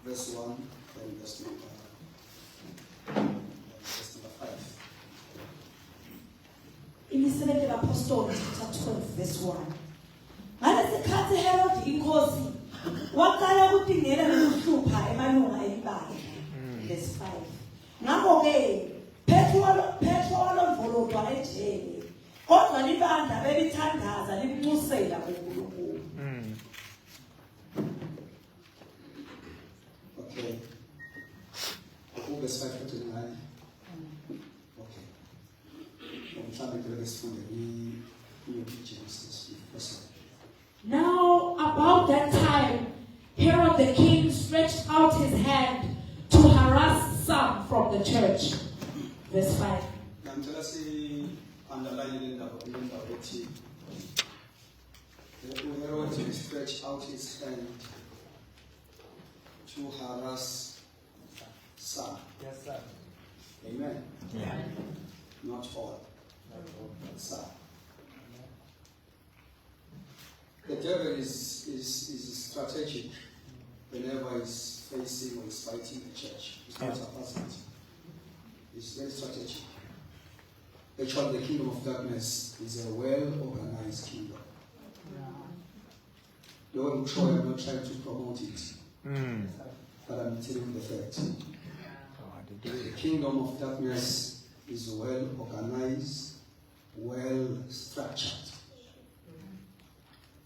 verse 1 and verse number 5. Imisebenzi kaPostoli chapter 12 verse 1. Ngalesikhathi Herod inkosi waqala ukudingela nokuhlupha emalunga elibandla. Verse 5. Ngakho-ke Petro walondvolozwa ejele kodwa libandla belithandaza limnxusela kuNkulunkulu. Okay. Verse 5 to 9. Okay. Now about that time, Herod the king stretched out his hand to harass some from the church. Verse 5. Herod stretched out his hand to harass some. Yes, sir. Amen. Yeah. Not all. Some. The devil is strategic whenever he's facing or he's fighting the church. It's not a person. It's very strategic. Actually, the kingdom of darkness is a well-organized kingdom. I'm not trying to promote it. But I'm telling you the fact. The kingdom of darkness is well organized, well structured.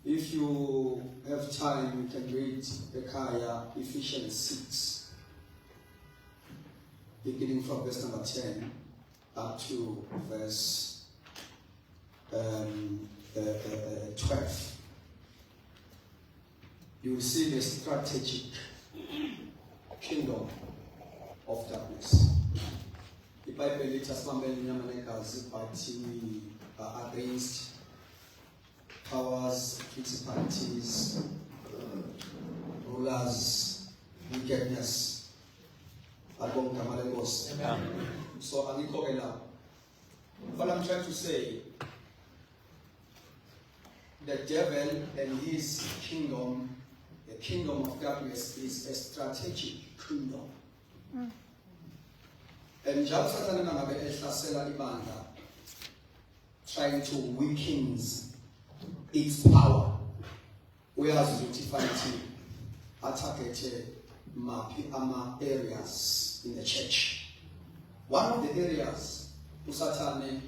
If you have time, you can read Ephesians 6, beginning from verse number 10 up to verse 12. You will see the strategic kingdom of darkness. The Bible tells us that we are against powers, principalities, rulers, wickedness. So what I'm trying to say, the devil and his kingdom, the kingdom of darkness, is a strategic kingdom. And trying to weaken its power. Whereas utility attacked areas in the church. One of the areas Usatane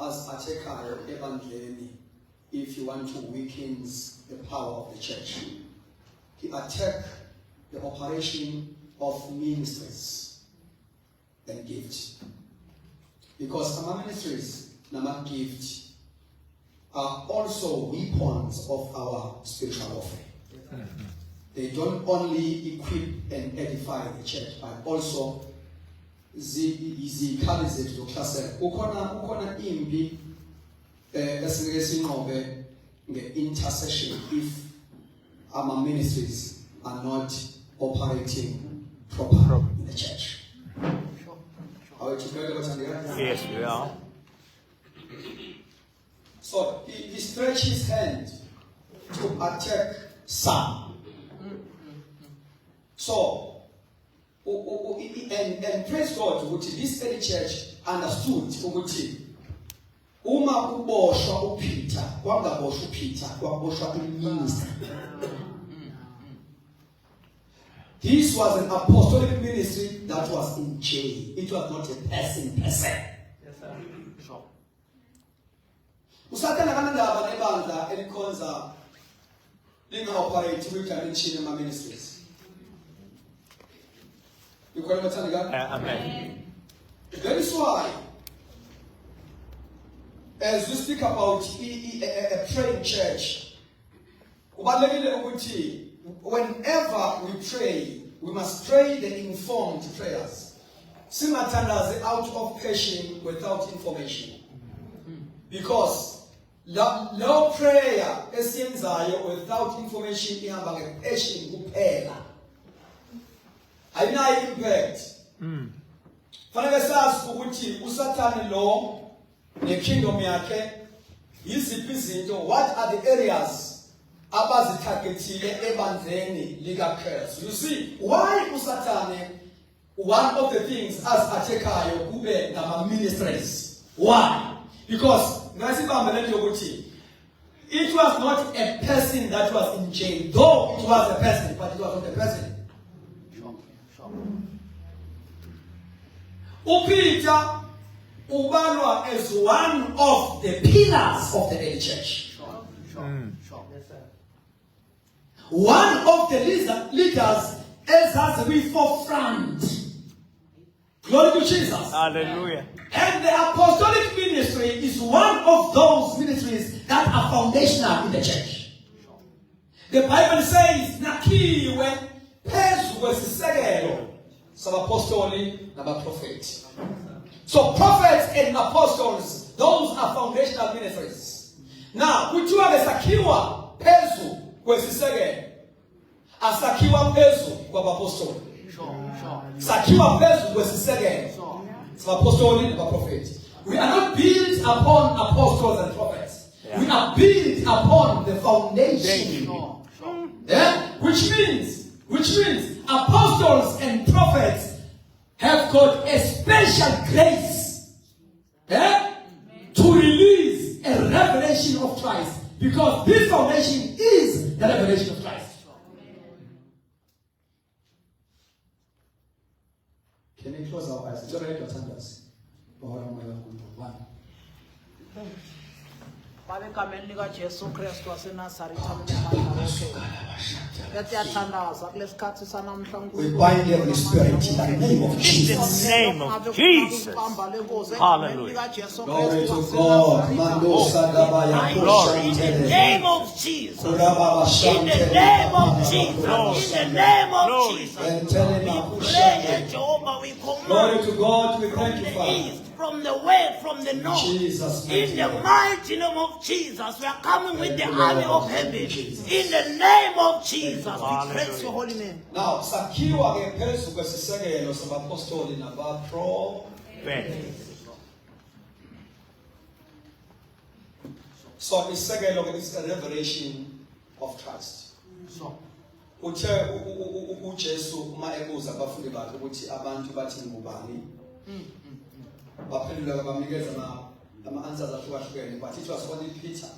as attacker evangeli, if you want to weaken the power of the church, he attacked the operation of ministries and gifts. Because some ministries and gifts are also weapons of our spiritual warfare. They don't only equip and edify the church, but also zikhalise to class. Ukona imbi esingesinqobe nge-intercession if our ministries are not operating properly in the church. Are we together? Yes, we are. So he stretched his hand to attack some. So, and praise God, this early church understood uma uboshwa uPeter, kwangaboshwa uPeter, kwaboshwa iministry. This was an apostolic ministry that was in jail. It was not a person per se. Yes, sir. Sure. Usatana kanandaba nebandla elikhonza linga-operate kwi-dimension ama-ministries. You call it Amen. That is why, as we speak about a praying church, whenever we pray, we must pray the informed prayers. Singatandaze out of passion without information. Because no prayer esiyenzayo without information ihamba nge-passion kuphela. Ayinayo impact. Fanele sazi ukuthi uSathane lo ne-kingdom yakhe yiziphi izinto, what are the areas abazithagetile ebandleni likaKristu. You see, why uSathane, one of the things as athekayo kube nama ministries. Why? Because it was not a person that was in jail, though it was a person, but it was not a person. Peter ubalwa as one of the pillars of the early church. One of the leaders as we forefront. Glory to Jesus. Hallelujah. And the apostolic ministry is one of those ministries that are foundational in the church. The Bible says, Nakiwe phezu kwesisekelo sabapostoli nabaprofeti. So prophets and apostles, those are foundational ministries. Now, kuthiwa besakiwa phezu kwesisekelo, asakiwa phezu kwabapostoli. Sakiwa phezu kwesisekelo. Apostolic and prophets. We are not built upon apostles and prophets. Yeah. We are built upon the foundation. Yeah? Which means apostles and prophets have got a special grace, yeah, to release a revelation of Christ, because this foundation is the revelation of Christ. Can we close our eyes? John 8:1. Egameni likaJesu Kristu waseNazaretha amandla yathathandaza kulesikhathi sanamhla we bind every spirit in the name of Jesus. In the name of Jesus. Hallelujah. Glory to God. Glory. In the name of Jesus. In the name of Jesus. In the name of Jesus. We pray, Jehovah, we command. Glory to God. We thank you, Father. From the west, from the north, Jesus, in the mighty name of Jesus, we are coming with the army of heaven. In the name of Jesus, we praise your holy name. Now, sakiwa ke phezu kwesisekelo sabapostoli nabaprofeti. So isisekelo is a revelation of Christ. So uthe uJesu uma ebuza abafundi bakhe ukuthi abantu bathi ngubani, baphendula bamnikeza ama-answers ahlukahlukene, but it was only Peter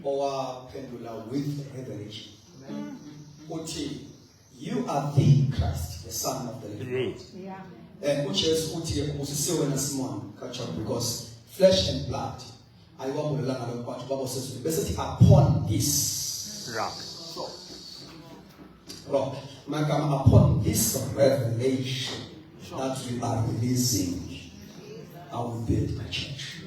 owaphendula with revelation. Uthi, you are the Christ, the Son of the living God. Yeah. And uJesu uthi usisiwe na Simon kaChona, because flesh and blood ayiwabulelanga lokho bantu babosezweni bese upon this rock, upon this revelation that we are releasing, I will build my church.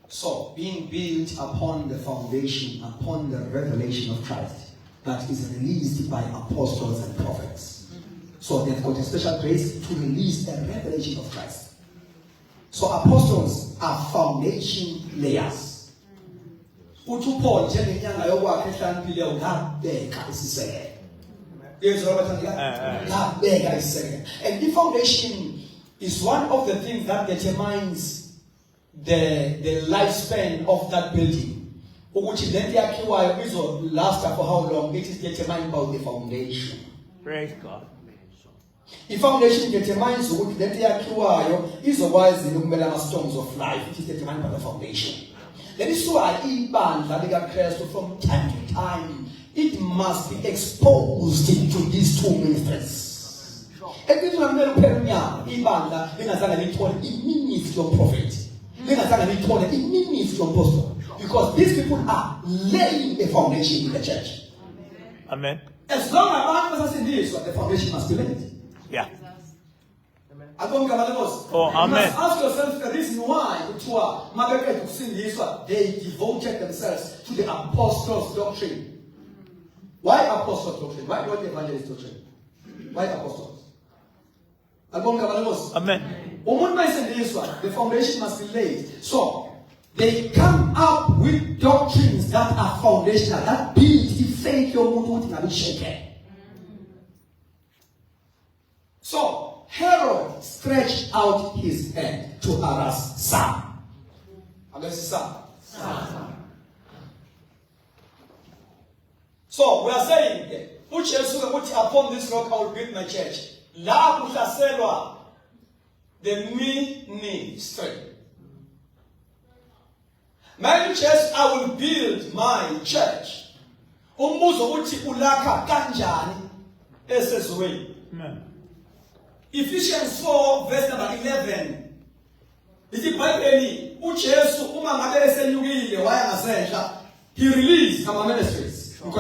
So, being built upon the foundation, upon the revelation of Christ that is released by apostles and prophets. So, they've got a special grace to release the revelation of Christ. So, apostles are foundation layers. Uthi Paul njengenyanga yokwakhe ehlaniphile uyabeka isisekelo. And the foundation is one of the things that determines the lifespan of that building. Ukuthi lento yakhiwayo izolasta for how long, it is determined by the foundation. Praise God. The foundation determines ukuthi lento yakhiwayo izokwazi ukumela ama-storms of life. It is determined by the foundation. That is why ibandla likaKristu from time to time it must be exposed to these two ministries. Because these people are laying the foundation in the church. Amen. As long as one person is, the foundation must be laid. Yeah. Oh, amen. You must ask yourself the reason why they devoted themselves to the apostles' doctrine. Why apostles' doctrine? Why not evangelist doctrine? Why apostles? Amen. The foundation must be laid. So they come up with doctrines that are foundational, that build the faith of shaken. So Herod stretched out his hand to harass Sam. So we are saying, upon this rock I will build my church. La kuhlaselwa the ministry. My church, I will build my church. Umbuzo uthi ulakha kanjani esezweni. Ephesians 4 verse number 11. Ithi Bible uJesu uma ngabe esenyukile waya ngasehla, he released our ministries. He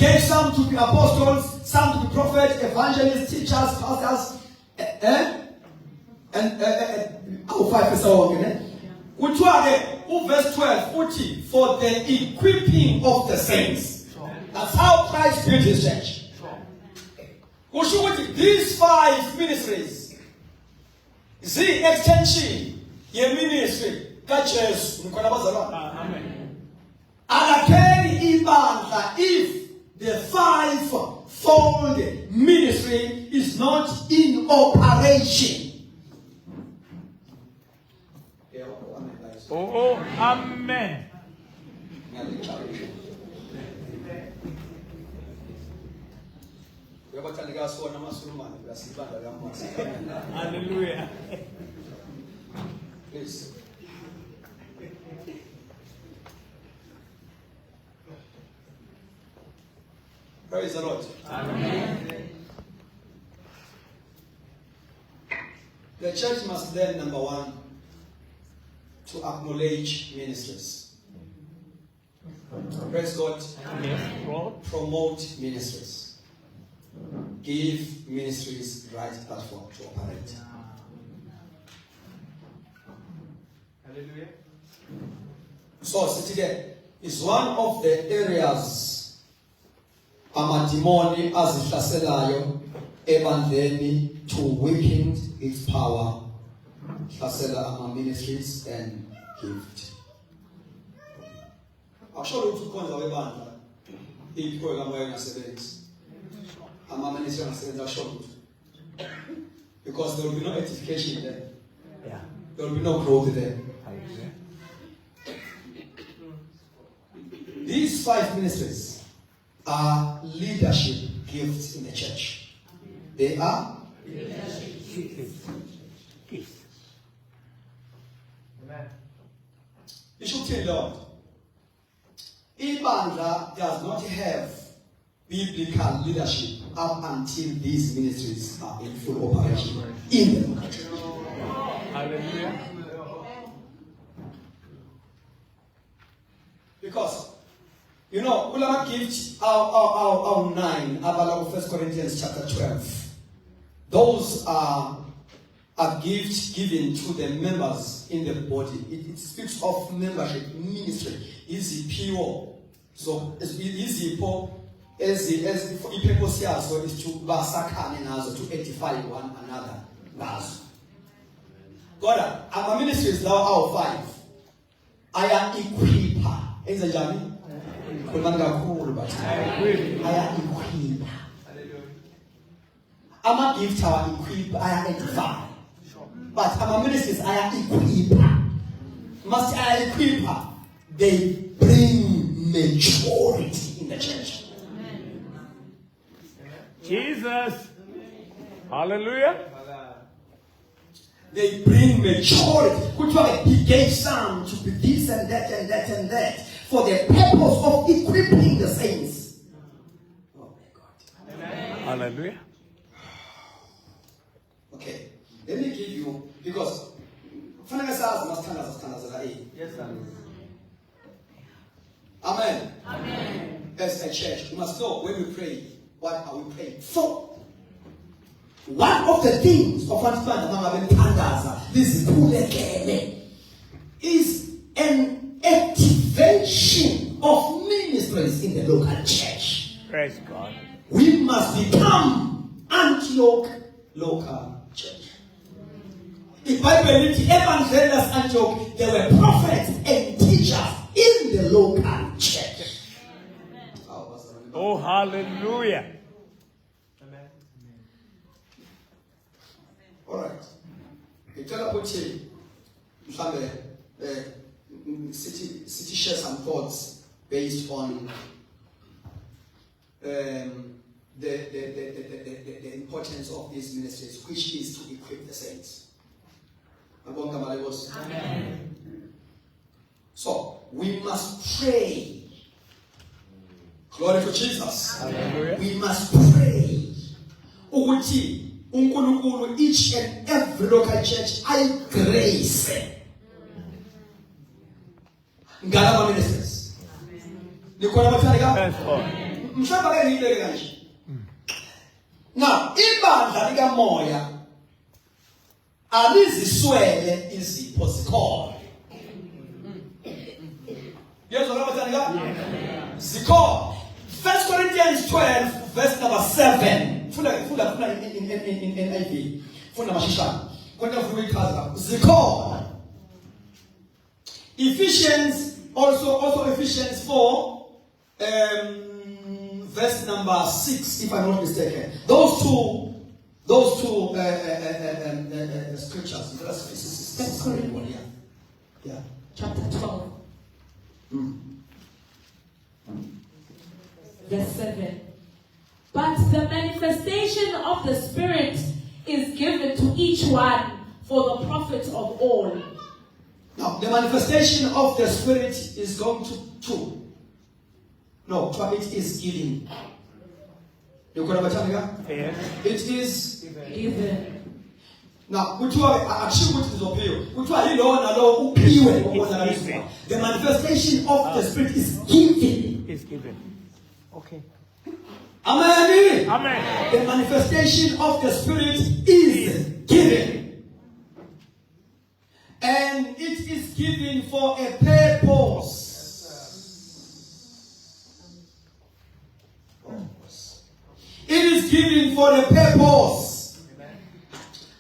gave some to be apostles, some to be prophets, evangelists, teachers, pastors, and 5 verse 12, uthi, for the equipping of the saints. That's how Christ built his church. These 5 ministries, the extension, your ministry, churches, if the 5-fold ministry is not in operation. Oh, amen. Hallelujah. Please. Praise the Lord. Amen. The church must then, number 1, to acknowledge ministries. Praise God. Promote ministries. Give ministries the right platform to operate. Hallelujah. So, today is one of the areas amadimoni azihlaselayo ebandleni to weaken its power. Hlasela ama ministries and gift. Actually, ukukhonza webandla iprogram wayengasebenzi. Ama ministries angasebenza short. Because there will be no edification there. Yeah. There will be no growth there. These 5 ministries are leadership gifts in the church. They are leadership gifts. Amen. You should tell Lord, Ibandla does not have biblical leadership up until these ministries are in full operation in the local church. Hallelujah. Because ulama gift our 9 about 1 Corinthians chapter 12. Those are gifts given to the members in the body. It speaks of membership, ministry. Is pure. So is purpose is to basakane nazo, to edify one another. God, our ministries now are 5. I am equiper. Is a journey. I am equiper. I'm a gift, I am equiper, I am edify. But our ministries, I am equiper. Must I equiper? They bring maturity in the church. Jesus. Hallelujah. They bring maturity. He gave some to be this and that and that and that for the purpose of equipping the saints. Oh my God. Amen. Hallelujah. Okay. Let me give you, because yes, sir. Amen. Amen. As a church, we must know when we pray, what are we praying for? One of the things of what is an activation of ministries in the local church. Praise God. We must become Antioch local church. In Bible, evangelists Antioch, there were prophets and teachers in the local church. Oh, hallelujah. All right. You tell about city share some thoughts based on the importance of these ministries, which is to equip the saints. Amen. So we must pray. Glory to Jesus. Hallelujah. We must pray. Ukuthi uNkulunkulu each and every local church I grace. Ngala ministers. Nikona mathalika? Mhlawumbe ke ngiyibeke kanje. Now, ibandla likamoya aliziswele izipho zikhona. Yes, what am Zikhona. 1 Corinthians 12 verse number 7. Funda in NIV. Funda mashishana. Kwenda kuichaza. Zikhona. Ephesians also Ephesians 4 verse number 6, if I'm not mistaken. Those two scriptures. That's correct. Yeah. Chapter 12. Verse 7. But the manifestation of the Spirit is given to each one for the profit of all. Now, the manifestation of the Spirit is going to two. No, it is giving. You got Yes. It is Given. now. Which one? Actually, which is appeal? Which one? The manifestation of the Spirit is giving. Is given. Okay. Amen. Amen. The manifestation of the Spirit is given, and it is given for a purpose. It is given for a purpose.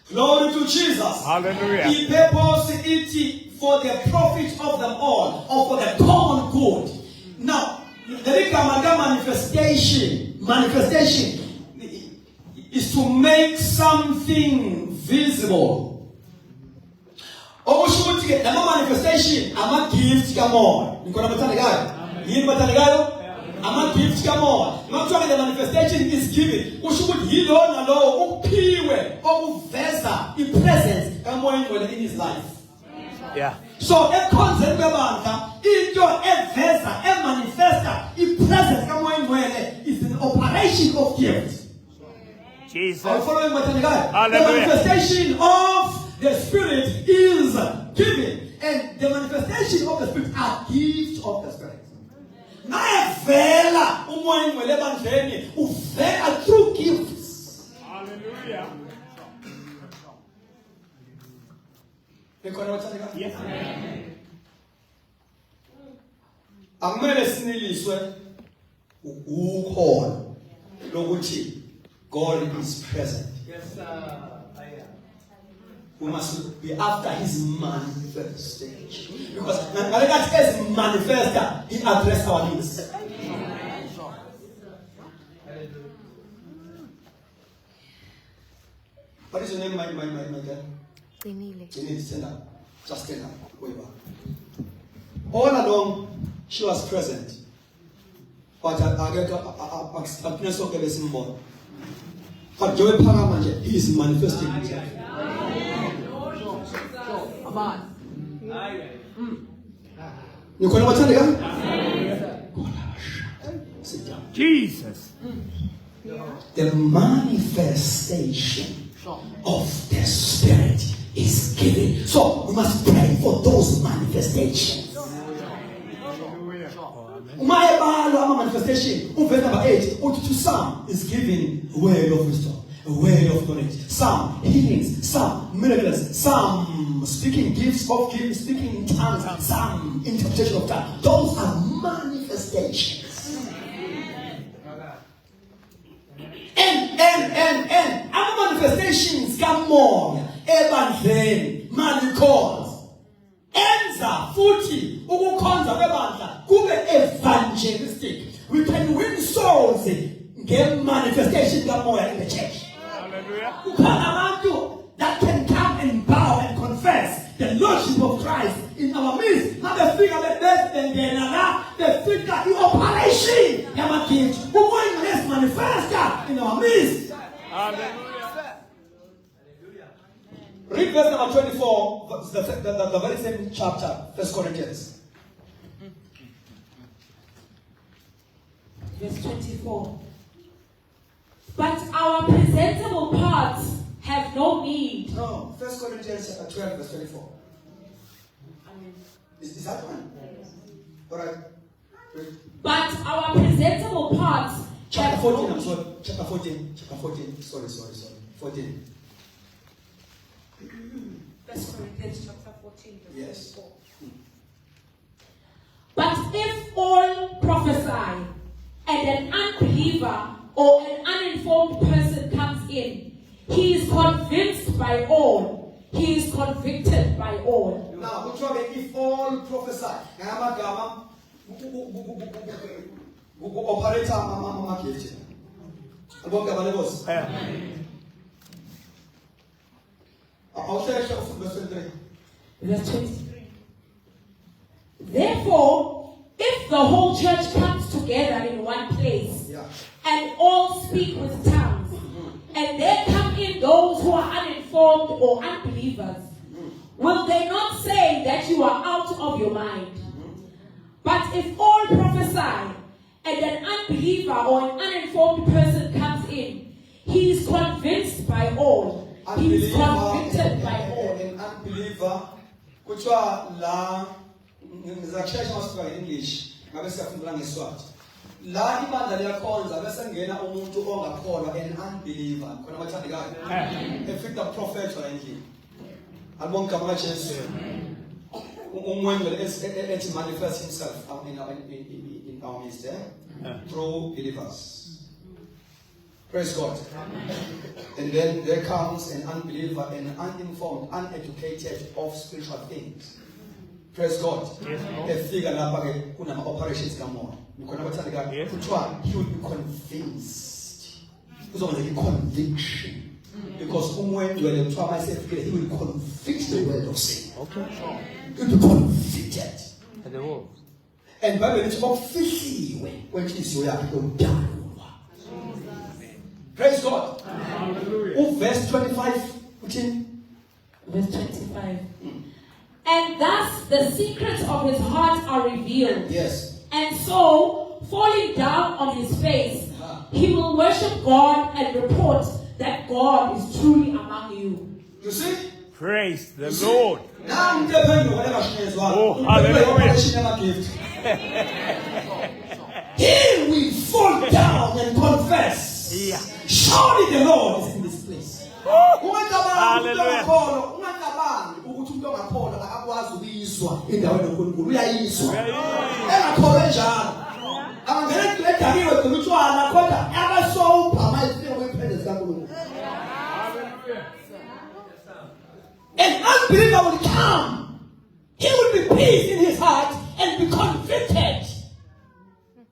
Glory to Jesus. Hallelujah. The purpose it for the profit of them all, or for the common good. Now, the manifestation is to make something visible. The manifestation, I'm a gift, come on. You got I'm a gift, come on. Not only the manifestation is given. We should heal on the law, Piwe, Vesa, in presence, come on in his life. Yeah. So a concept about your Vesa, a manifesta, in presence, come on is an operation of gift. Jesus. Are you following what I'm saying? Hallelujah. The manifestation of the Spirit is given, and the manifestation of the Spirit are gifts of the Spirit. Vela, through gifts. Hallelujah. Yes. Akumele siniliswe ukhona lokuthi God is present. Yes, sir. We must be after his manifestation. Because as manifester, he addressed our needs. What is your name, my girl? Janine, stand up. Just stand up. Wait back. All along, she was present. But but Joey Paramanje, he is manifesting himself. You can watch it. Sit down. Jesus. The manifestation of the Spirit is given. So we must pray for those manifestations. My manifestation, verse number 8, to some is given a word of wisdom, a word of knowledge, some healings, some miracles, some speaking gifts of gifts, speaking in tongues, some interpretation of tongues. Those are manifestations. And other manifestations come on. Evangelism, miracles. Enza futhi ukukhonza kwebandla kube evangelistic. We can win souls nge manifestation kamoya in the church. Hallelujah. Abantu that can come and bow and confess the Lordship of Christ in our midst. Now the figure the best and the figure the operation. Yamakind. manifest in our midst. Hallelujah. Read verse number 24, the very same chapter, 1 Corinthians. Verse 24. But our presentable parts have no need. No, 1 Corinthians chapter 12, verse 24. Is that one? Alright. But our presentable parts Chapter have 14, no I'm sorry. Chapter 14. Chapter 14. Sorry. 14. 1 Corinthians chapter 14, verse Yes. 24. But if all prophesy, and an unbeliever or an uninformed person comes in, he is convinced by all. He is convicted by all. Now, which one? If all prophesy, operator mama gift. I'll share verse 23. Verse 23. Therefore, if the whole church comes together in one place, and all speak with tongues, and there come in those who are uninformed or unbelievers, will they not say that you are out of your mind? But if all prophesy, and an unbeliever or an uninformed person comes in, he is convinced by all. He is convicted by all. An unbeliever, which are la, ngizakshesha masiba English, ngabe siyafunda ngeSwati. La ibandla liyakhonza bese ngena umuntu ongakholwa, an unbeliever. Khona bathandekayo. Efika the prophet endlini. Albonga kama Jesu. Umwengele ethi manifest himself in our midst, through believers. Praise God. And then there comes an unbeliever, an uninformed, uneducated of spiritual things. Praise God. Efika lapha ke kunama operations kamoya. Nikhona bathandekayo. Kuthiwa he will be convinced. Kuzokwenza conviction. Because umwengele kuthiwa mayesefikile, he will convict the world of sin. Okay. He will be convicted. And the wolves. And Bible is officially when inhliziyo yakhe yodalwa. Praise God. Hallelujah. Verse 25. Verse 25. And thus the secrets of his heart are revealed. Yes. And so, falling down on his face, he will worship God and report that God is truly among you. You see? Praise the Lord. Now I'm telling you whatever she is. Oh, hallelujah. He will fall down and confess. Yeah. Surely the Lord is in this place. Hallelujah. An unbeliever will come. He will be peace in his heart and be convicted.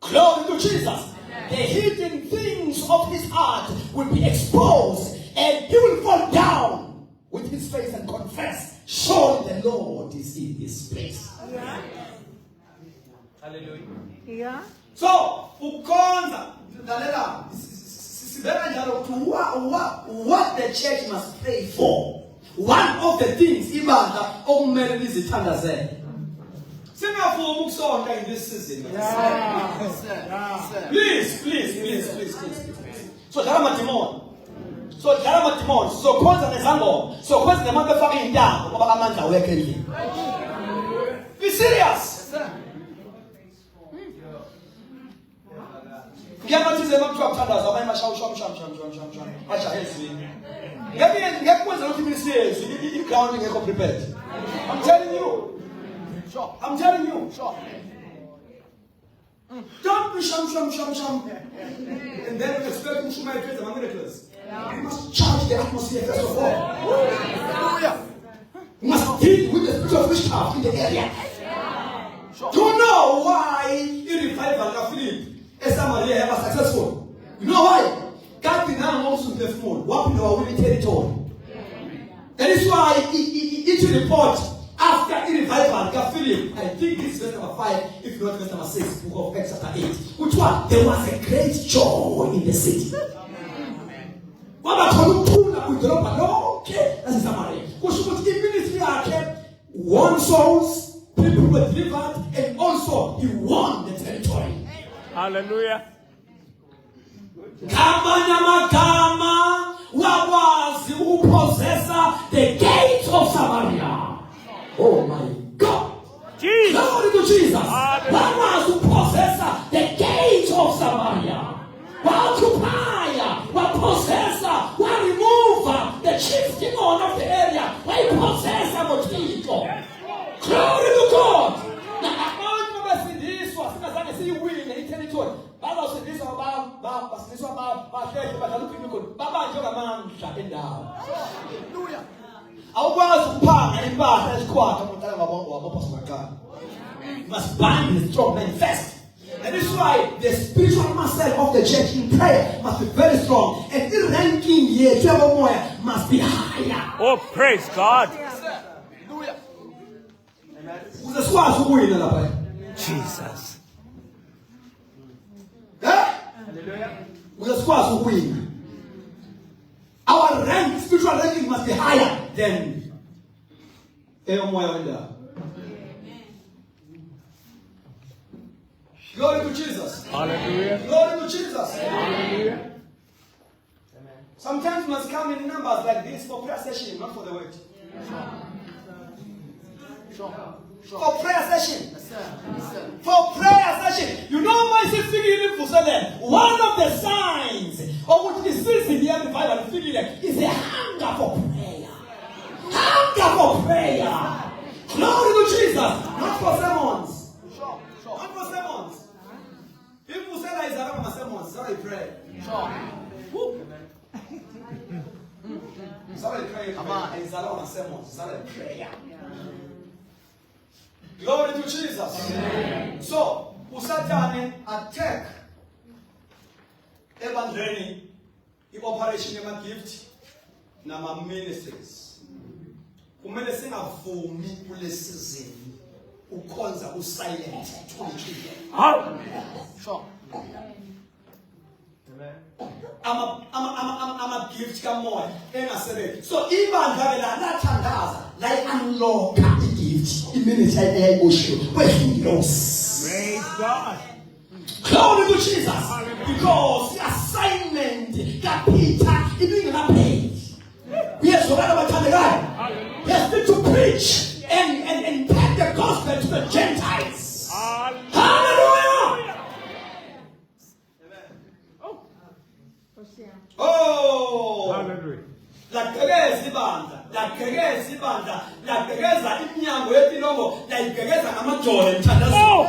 Glory to Jesus. The hidden things of his heart will be exposed, and he will fall down with his face and confess, surely the Lord is in this place. Yeah. Hallelujah. Yeah. So, ukonza, what the church must pray for. One of the things, ibandla okumele lizithandazele. Singafuni ukusonta in this season. Please. So dlala amademon. Sokhonza nezangoma. Sokhonza nemantu efaka intambo ngoba amandla awekho endlini. Be serious. Ngiyabathize bakuthiwa kuthandaza abanye bashawusha bajahe ezweni. Ngekwenza ukuthi ministries i-ground ingekho prepared. I'm telling you. Don't be sham. And then expect to show my kids a miracles. You must charge the atmosphere first of all. Hallelujah. You must deal with the spirit of witchcraft in the area. Do you know why in revival of Philip Samaria was successful? You know why? God did not want to perform. What people are winning territory. That is why it report after the revival of Philip. I think this is verse number 5. If you know verse number 6, book of Acts chapter 8, which one? There was a great joy in the city. That's in summary. Ministry won souls, people were delivered, and also he won the territory. Hallelujah. The gates of Samaria. Oh my God. Jesus. Glory to Jesus. Hallelujah. One was to possess the gates of Samaria. One occupier, one possessor, one remover, the chief demon of the area, one possessor of people. Glory to God. You must bind the strong man first. And this is why the spiritual muscle of the church in prayer must be very strong. And the ranking here, must be higher. Oh, praise God. Jesus. Our rank, spiritual ranking must be higher than Glory to Jesus. Hallelujah. Glory to Jesus. Hallelujah. Sometimes we must come in numbers like this for prayer session, not for the word. For prayer session. For prayer session. You know why it's figuring for Salem? One of the signs of which is in the Bible is a hunger for prayer. Hunger for prayer. Glory to Jesus. Not for sermons. Not for sermons. People say that is around my sermons. Sorry, pray. Sorry, pray. It's around my sermons. Sorry, prayer. Glory to Jesus. Amen. So, usatane attack evangeli, i-operation yama-gift nama-ministries. Kumele singavumi kule season ukhonza usilent sure. Ama-gift kamoya engasebenzi. So ibandla lathandaza unlock i-gift iministry ayayiboshiwe kwehingilosi. Praise God. Glory to Jesus. Because the assignment that Peter ibingapaid. Yes, so he has been to preach and take the gospel to the Gentiles. Hallelujah. Oh. Hallelujah. Lagereza ibandla, lagereza iminyango yepilongo, lagereza namajole mthandazo.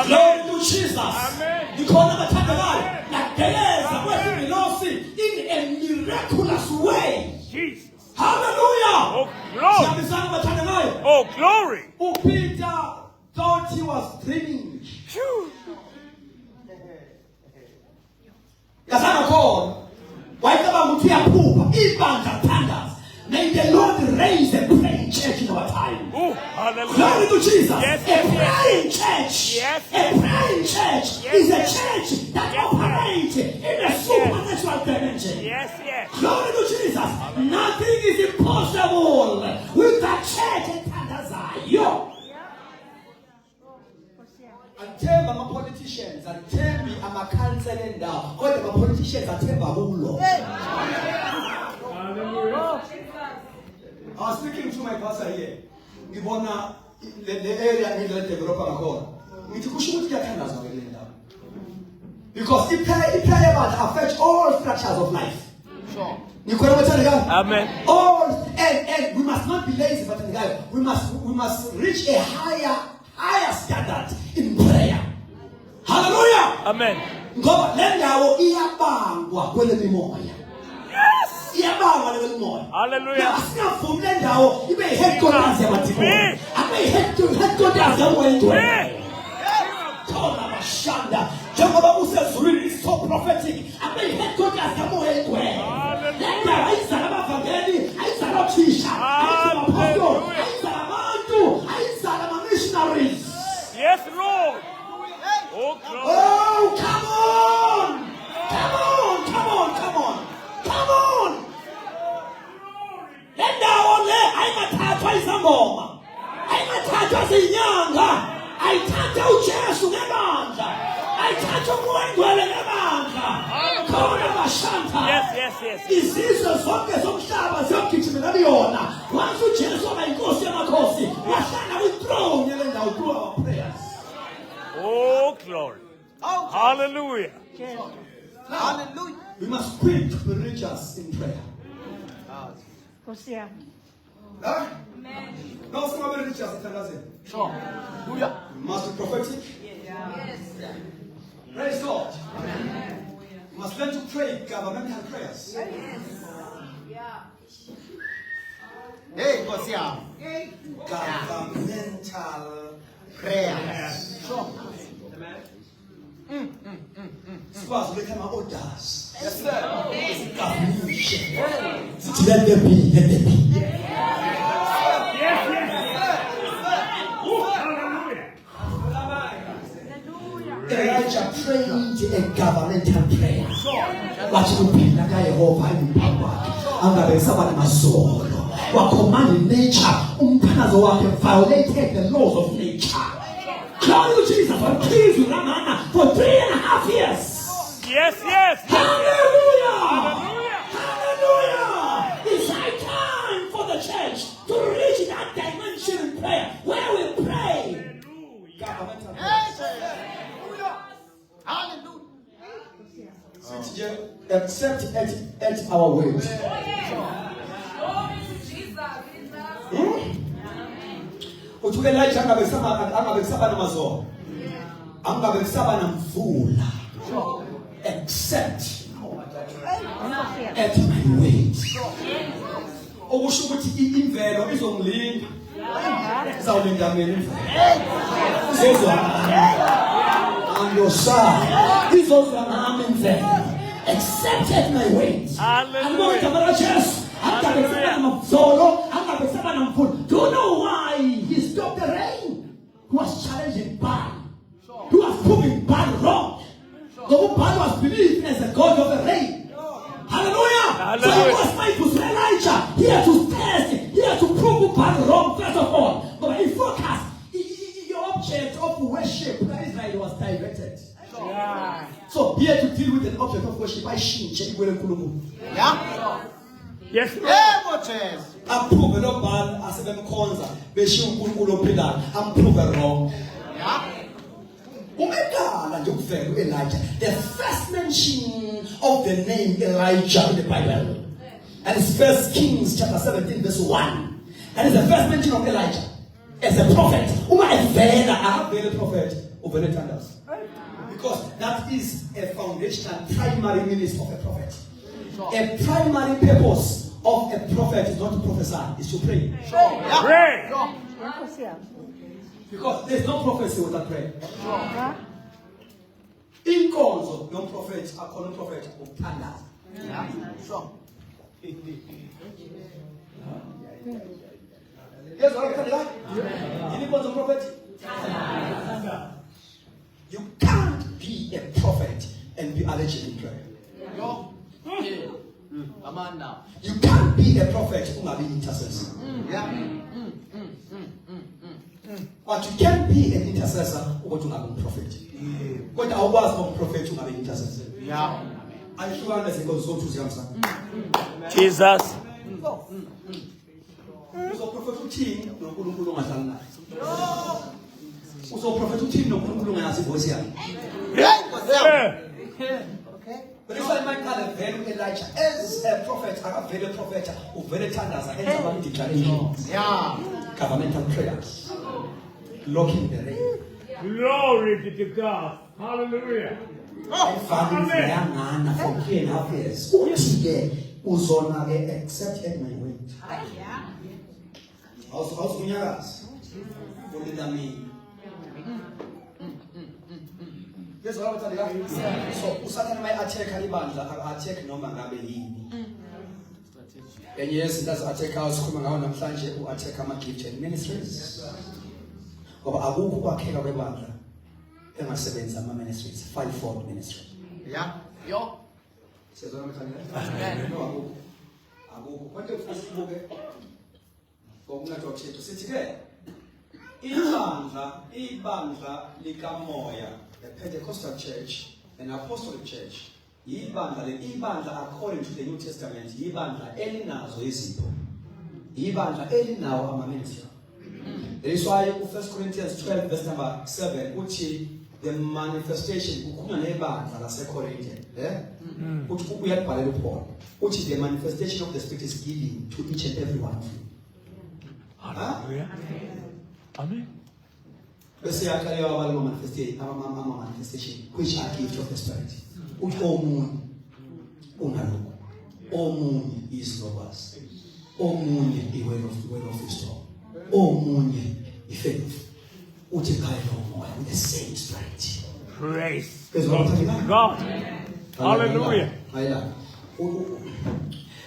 Glory to Jesus. Amen. Because abathandakayo lagereza kwezingilosi in a miraculous way. Jesus. Hallelujah. Oh, glory. Oh, glory. Peter thought he was dreaming. Phew. May the Lord raise a praying church in our time. Oh, hallelujah. Glory to Jesus. Yes, a praying church. Yes, a praying church is a church that operates in a supernatural dimension. Yes. Glory to Jesus. Nothing is impossible with that church in Tanzania. Athemba ama-politicians, athembi ama-counseling ndawo, kodwa ama-politicians athemba kulo. I was speaking to my pastor here. Ngibona the area ngile develop ngakhona. Ngithi kusho ukuthi kuyathandazwa kule ndawo. Because iphaya abantu affect all structures of life. Sure. Amen. All and we must not be lazy, but we must reach a higher standard in prayer. Hallelujah. Amen. Ngoba le ndawo iyabangwa kwele mimoya. Yes. Iyabangwa le mimoya. Hallelujah. Asingavumi le ndawo ibe headquarters yamadimoni. Abe headquarters yamwendwe. Thola bashanda. Njengoba usezulwini is so prophetic. Abe headquarters yamwendwe. Le ndawo ayizala abavangeli, ayizala othisha, ayizala apostles, ayizala abantu, ayizala ama-missionaries. Yes, Lord. Yes. Izizwe zonke zomhlaba ziyogijimela kuyona. Once uJesu waba inkosi yamakhosi, wahlala ku-throne yale ndawo through our prayers. Oh, glory. Hallelujah. Hallelujah. We must quit to be religious in prayer. Hosea. Huh? No, it's not religious, it doesn't. Sure. Hallelujah. We must be prophetic. Yes. Praise God. We must learn to pray governmental prayers. Hey, Hosea. Governmental Prayers. Sure. Squads will become orders. Yes, sir. Let there be, let there be. Elijah prayed a governmental prayer. Wachikupinda ka Yehova impamba. Angabe sabana masolo. Wacommand nature. Umphanazo wakhe violated the laws of nature. Glory to Jesus for peace with Ramana for 3.5 years. Yes. Hallelujah. Hallelujah. It's high time for the church to reach that dimension in prayer where we pray. Governmental prayer. Hallelujah. Accept at our words. Uthi Elijah angabekisaba namazolo. Angabekisaba namvula. Accept at my words. Okusho ukuthi imvelo izongilinda. Izawulinda mina imvelo. On your side. He's also an imvelo. Accepted my ways. Hallelujah. Do you know why he stopped the rain? He was challenging Baal. He was proving Baal wrong. Baal was believed as a god of the rain. Hallelujah. So he was mindful to Elijah. He had to test it. He had to prove Baal wrong first of all. But in focus, your object of worship, Israel was diverted. Yeah. So he had to deal with an object of worship. Yeah. Yes. Hey, Approve no Baal as a conza. I'm proven wrong. Yeah. Elijah. The first mention of the name Elijah in the Bible. And it's 1 Kings chapter 17 verse 1. And it's the first mention of Elijah as a prophet. I have a prophet over the thunders. Because that is a foundational primary ministry of a prophet. A primary purpose of a prophet is not to prophesy, it's to pray. Pray. Because there's no prophecy without prayer. In cause of no prophet, I call no prophet of thunder. Yes, what I like. In cause of prophet, you can't be a prophet and be allergic in prayer. Come on now. You can't be a prophet who might be intercessor. Yeah. But you can be an intercessor who to not be a prophet. But I was not a prophet who might be intercessor. Yeah. I'm sure unless it goes so to Zamsa. Jesus. So prophet who team no kulungu ngadlala naye. So prophet who team no kulungu ngayazi voice yakhe. But it's like my God, very Elijah. As a prophet, I have very prophet who very tenders against about declarations. Yeah. Governmental prayers. Locking the rain. Glory be to God. Hallelujah. Families yangana for 3.5 years. Uthi uzona accept my way. Awusunyakazi. Ulinda mina. Yes, what I'm telling you. So, usathana may attack ibandla, attack noma ngabe yini. And yes, it does attack us kuma ngawo namhlanje u-attack ama-gift and ministries. Ngoba akukho kwakheka kwebandla engasebenzi ama-ministries, fivefold ministry. Yeah. Yo. Siyazwana mthanda? No, akukho. Konke ufuna sibuke ngokungathi wathixo sithi-ke ibandla likamoya, the Pentecostal church, an apostolic church, Ibandla according to the New Testament, ibandla elinazo izipho. Ibandla elinawo amaministry. That is why in 1 Corinthians 12 verse number 7, uthi the manifestation, ukhulunywa nebandla laseCorinthian, uthi uyabhalela uPaul, uthi the manifestation of the Spirit is given to each and every one of you. Hallelujah. Amen. Bese yakalewa abale manifestation, which are gifts of the Spirit. Uthi omunye unalokho. Omunye is lovers. Omunye i-word of wisdom. Omunye i-faith. Uthi kaya nomoya with the same Spirit. Praise God. God. Hallelujah.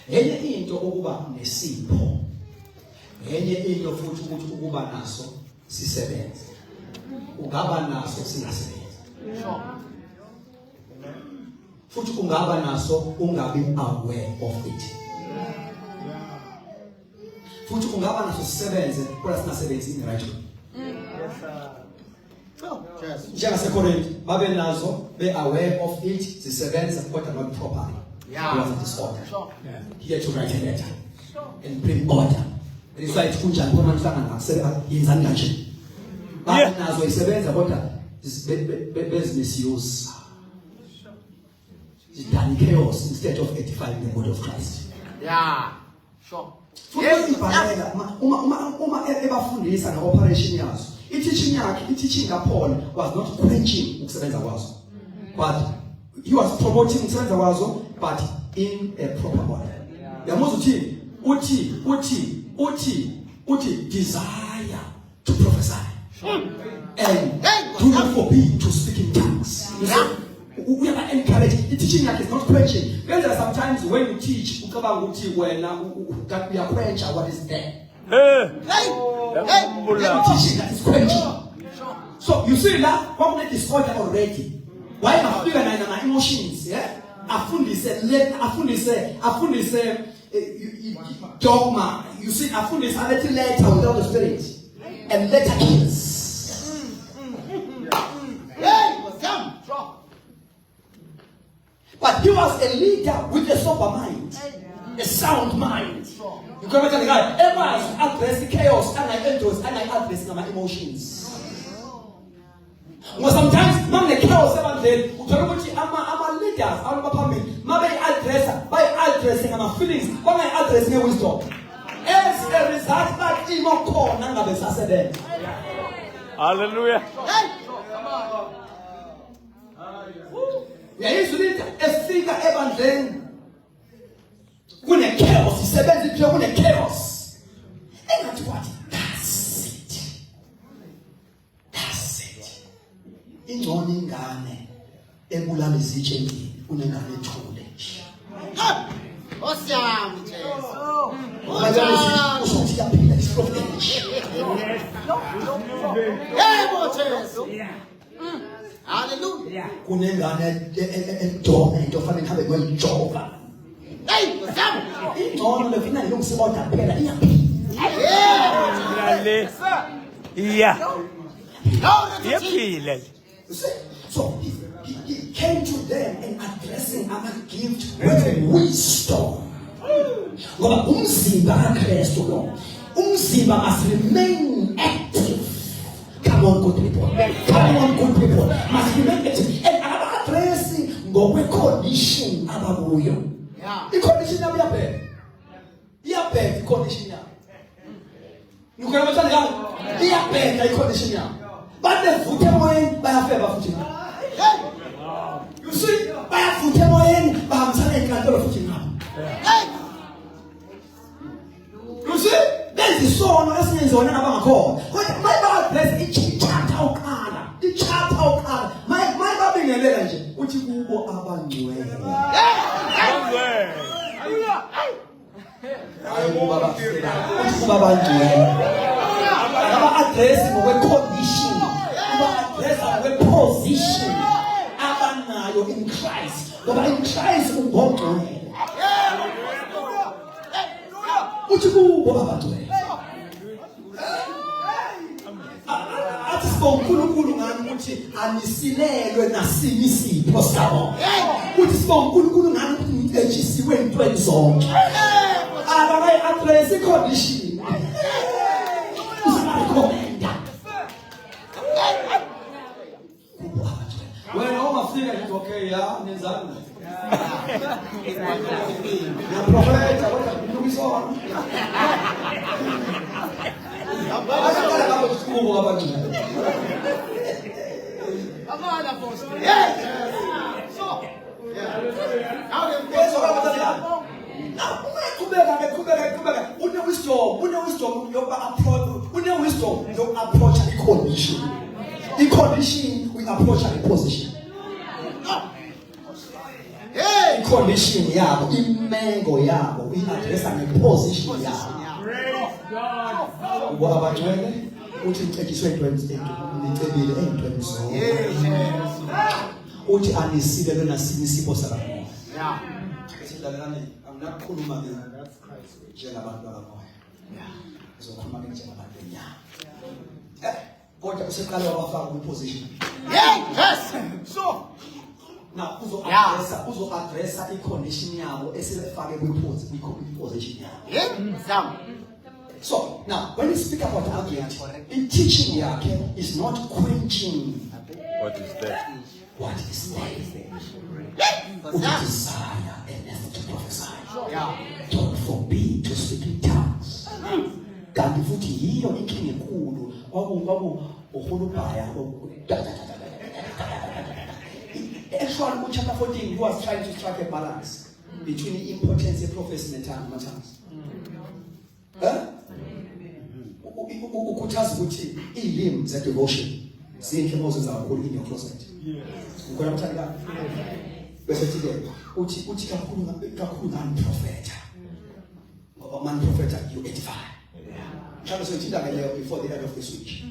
Enye into ukuba nesipho. Enye into futhi ukuthi ukuba naso sisebenze. Ungaba naso singasebenzi. Futhi ungaba naso ungabi aware of it. Futhi ungaba naso sisebenze kodwa singasebenzi in the right way. NjengaseCorinthian babe nazo be aware of it, sisebenza kodwa not properly. Was a disorder. Here to write a letter and bring order. That is why it's kunjani uma nihlangana yenzani kanje. Babe nazo isebenza kodwa misuse. It's done chaos instead of edifying the body of Christ. Yeah. Sure. Uma ebafundisa na-operation yazo, i-teaching kaPaul was not quenching ukusebenza kwazo, but he was promoting ukusebenza kwazo, but in a proper order. Yamuzwa uthi desire to prophesy and do not forbid to speak in tongues. We are encouraged. The teaching is not quenching. There are sometimes when you teach, we are quenching what is there. Teaching that is quenching. So you see that one minute is order already. Why am I feeling my emotions? Yeah, I found this dogma. You see, I found this little letter without the Spirit, and letter kills. But he was a leader with a sober mind, a sound mind. You can imagine the guy, ever address the chaos, and I address my emotions. Well, sometimes, man, the chaos, I'm a leader, I'm a family. Maybe addressing my feelings, but I address my wisdom. As a result, that even call, none of us are said. Hallelujah. Yeah, he's doing a figure even then. When a chaos, he said, when a chaos. And that's what? That's it. That's it. In morning, Gane, Ebula is teaching Unegane Tule. Awesome. Hallelujah. Kunengane endorment ofana habe kwejova. Hey, what's up? Ingcono lefina ilungisiboda phela iyaphila. Yeah. Yeah. You see? So he came to them and addressing our gift with wisdom. Ngoba umzimba kaKristu lo. Umzimba must remain active. Come on, good people. Come on, good people. Must remain active. And our addressing ngokwe-condition abakuyo. Yeah. I-condition yabo iyabheka. Iyabheka i-condition yabo. Nukhona bathanda ngalo? Iyabheka i-condition yabo. Badevutha emoyeni bayafeba futhi ngabo. You see, bayavutha emoyeni bahambisana enkantolo futhi ngabo. You see, there's the song esinyenziwa nabangakhona. Kodwa mayiba-address i-chapter uqala. I-chapter uqala. Mayibabingelela nje uthi kubo abangcwele. Hayi kuba bafela. Uthi kuba abangcwele. Aba-address ngokwe-condition. Aba-address ngokwe-position. Abanayo in Christ. Ngoba in Christ ungongcwele. Uthi kubo abangcwele. uNkulunkulu ngani ukuthi anisilelwe nasini isipho sabo ukuthi sibonke uNkulunkulu ngani ukuthi ngicejisiwe entweni zonke. Akayi address condition. Usakhomenda. Wena ungafika nje okay ya nenzani. Ya profeta kodwa kulukisona. Abakala lapho kusukumo abantu. Amana apostle. So. Now the face of God. Now, qhubeka. Une-wisdom your approach the condition. The condition we approach the position. Hey, condition yabo, imego yabo, we address the position yabo. Praise God. Ngoba abangcwele uthi ngicekiswe entweni ngicebile entweni zonke. Uthi anisile lona sinisipho sakamoya. Yeah. Silalelani anginakukhuluma ke njengabantu bakamoya. Yeah. Ngizokhuluma ke njengabantu benyama. Kodwa useqala wafaka kwiposition. Yes. So. Now uzo addressa i-condition yabo esebefake kwi-position yabo. Yeah. So now when we speak about argument, in teaching yake is not quenching. What is that? What is there? Who desire enough to prophesy? Don't forbid to speak in tongues. Kanti futhi yiyo inkinga enkulu kwaku uhulubhaya Actually, in chapter 14, he was trying to strike a balance between the importance of prophecy and tongues. Ukuchaza ukuthi ilimi ze-devotion zinhle Moses kakhulu in your closet. Ngikona mthanda bese ke uthi kakhulu ngani prophet. Ngoba man prophet you edify. Mhlawumbe soyithinda ke leyo before the end of this week.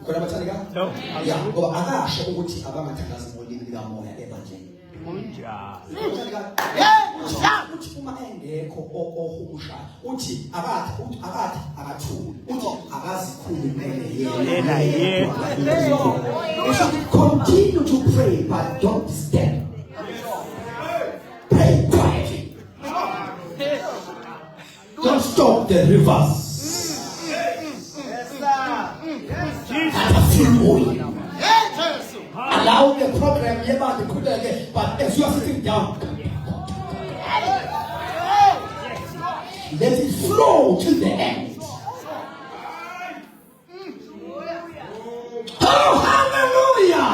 Ngikona mthanda No. yeah, ngoba akasho ukuthi abangathandazi ngolimi likamoya ebandleni. Uthi uma engekho ohumusha uthi akathuli uthi akazikhulumele yena. You should continue to pray but don't stand. Pray quietly. Don't stop the rivers. Allow the program but as you are sitting down, let it flow to the end. Oh, hallelujah!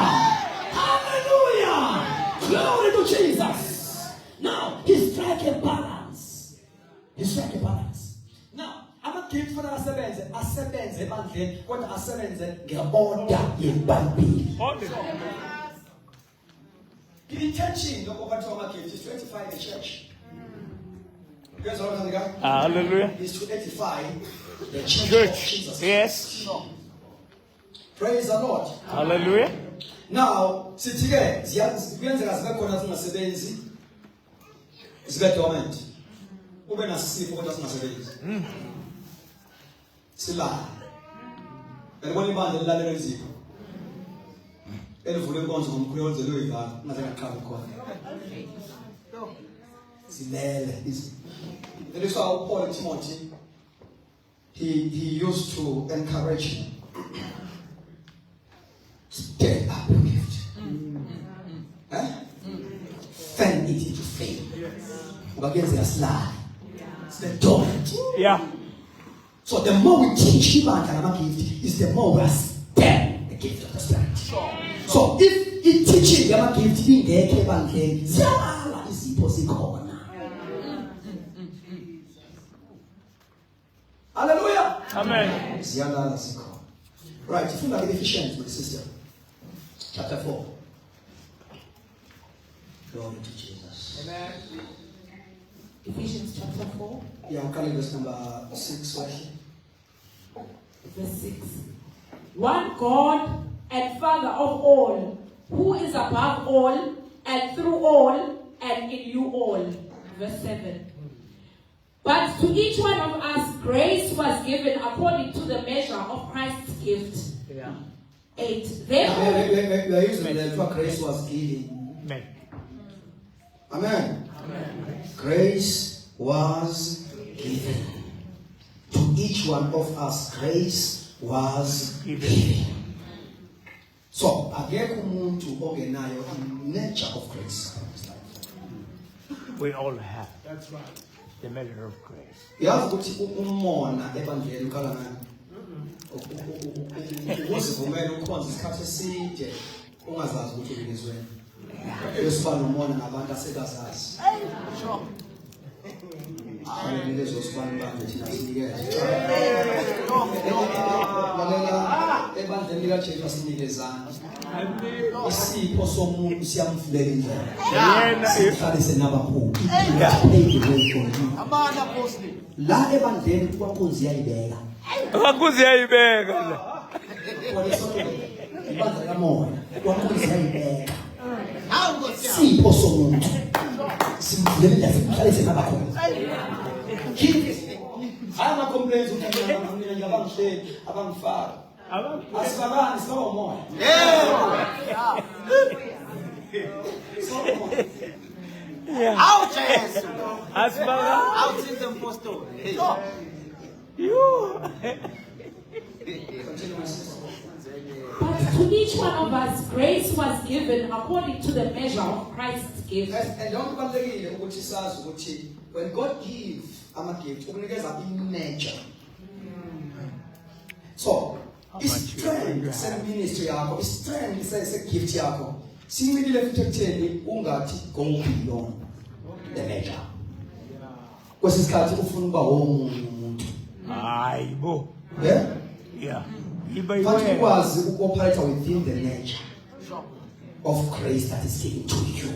Hallelujah! Glory to Jesus. Now, he strike a balance. Now, ama-gift for asebenze ebandleni kodwa asebenze nge-order yebhayibheli. The intention of what ama-gift is to edify the church. Hallelujah. Is to edify the church of Jesus. Yes. Praise the Lord. Hallelujah. Now, sithike kuyenzeka zibe khona zingasebenzi. Zibe dormant. Ube nasifo kodwa singasebenzi. Sila. Belibona ibandla lilalela izipho. Elivule inkonzo ngomkhulu ozelwe ivala, ngaze ngaqala khona. Zilele izipho. That is how Paul Timothy he used to encourage him. Stir up your gift. Fan it into flame. Against the slide. It's the dormant. Yeah. So the more we teach him about our gift, is the more we are stirring the gift of the Spirit. So if he teaches our gift in the Kevin, Zala is impossible. Hallelujah. Amen. Right, if you look at Ephesians, my sister, chapter 4. Glory to Jesus. Amen. Ephesians chapter 4. Yeah, I'm calling verse number 6. Verse 6. One God and Father of all, who is above all, and through all, and in you all. Verse 7. But to each one of us grace was given according to the measure of Christ's gift. Yeah. 8. Therefore, We are using the grace was given. Amen. Amen. Grace was given. To each one of us, grace was given. So, akekho umuntu ongenayo nature of grace. We all have. That's right. The measure of grace. Yazi ukuthi umona ebandleni ukhala ngani? Ukuzivumela ukukhonza isikhathi eside ungazazi ukuthi ubizweni. Uyosifana nomona nabantu asekazazi. Hallelujah, zosifana banje thina sinikeze. Lalela ebandleni likaJesu asinikezana. Isipho somuntu siyamvulela indlela. Sihlaliswe nabakhulu. Amana apostoli. La ebandleni kwakunzi yayibeka. Kwakunzi yayibeka. Ibandla kamoya kwakunzi yayibeka. Hawu Nkosi yami. Sipho somuntu. Simvulela indlela sihlaliswe nabakhulu. Hayi ama complaints ukuthi mina ngiyabangihleli abangifaka. Asibakani sibaba umoya. Hawu Jesu. Asibaka. Hawu Sinthe Mpostoli. But to each one of us, grace was given according to the measure of Christ's gift. And don't kubalekile ukuthi sazi ukuthi when God gives ama-gift ukunikeza i-nature. So, i-strength se-ministry yakho, i-strength se-gift yakho, sincikile futhi ekutheni ungathi go beyond the measure. Kwesi sikhathi ufuna ukuba womunye umuntu. Hayibo. Yeah? Yeah. Futhi ukwazi uku-operate within the nature of grace that is given to you.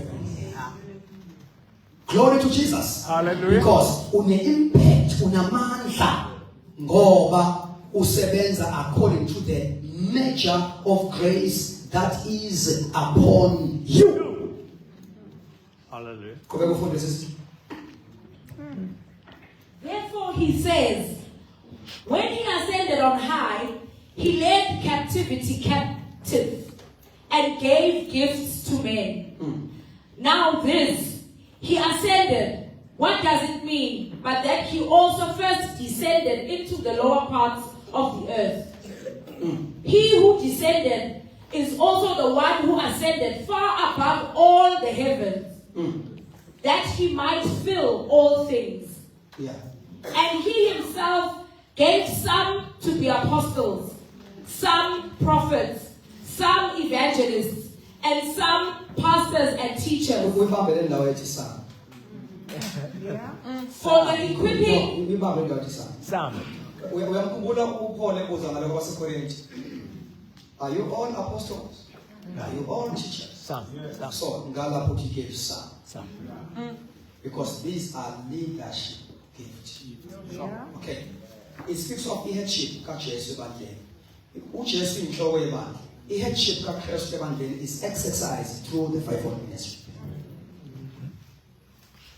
Glory to Jesus. Hallelujah. Because une-impact, unamandla ngoba usebenza according to the measure of grace that is upon you. Hallelujah. Qhubeka ufunde sisi. Therefore he says, when he ascended on high, he led captivity captive and gave gifts to men. Now this, he ascended. What does it mean? But that he also first descended into the lower parts of the earth. He who descended is also the one who ascended far above all the heavens, that he might fill all things. Yeah. And he himself gave some to be apostles, some prophets, some evangelists, and some pastors and teachers. Uyibambele ndawo ethi sana. For the equipping. Uyibambele ndawo ethi sana. Some. Uyamkhumbula uPaul ebuza ngalokho kwaseKorinte. Are you all apostles? Are you all teachers? Some. So ngalapho he gave some. Some. Because these are leadership gifts. Okay. It speaks of the headship kaJesu ebandleni. uJesu inhloko yebandla. I-headship kaKristu ebandleni is exercised through the fivefold ministry.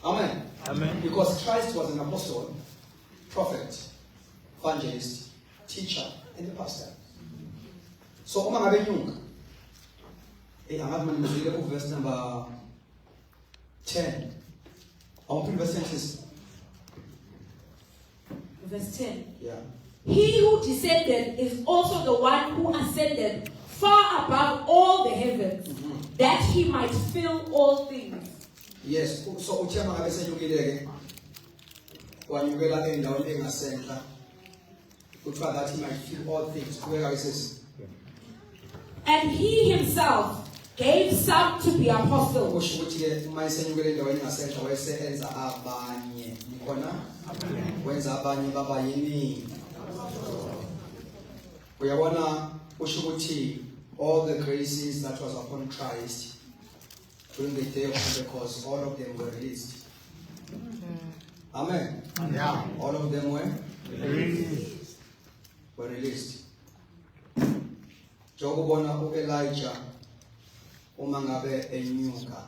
Amen. Amen. Because Christ was an apostle, prophet, evangelist, teacher, and a pastor. So uma ngabe nyunga. Angathi manje ngizile verse number 10. Awuphinde verse 10 please. Verse 10. Yeah. He who descended is also the one who ascended far above all the heavens, that he might fill all things. Yes. So uthema ngabe senyukile-ke. Wanyukela endaweni engasentla. Kuthiwa that he might fill all things. Kubeka says. And he himself gave some to be apostles. Kusho ukuthi-ke uma esenyukele endaweni engasentla wayesenza abanye. Nikhona? Wenza abanye baba yini? Uyabona kusho ukuthi all the graces that was upon Christ during the day of Pentecost, all of them were released. Amen. Yeah. All of them were Released. released. Jokubona uElijah uma ngabe enyuka.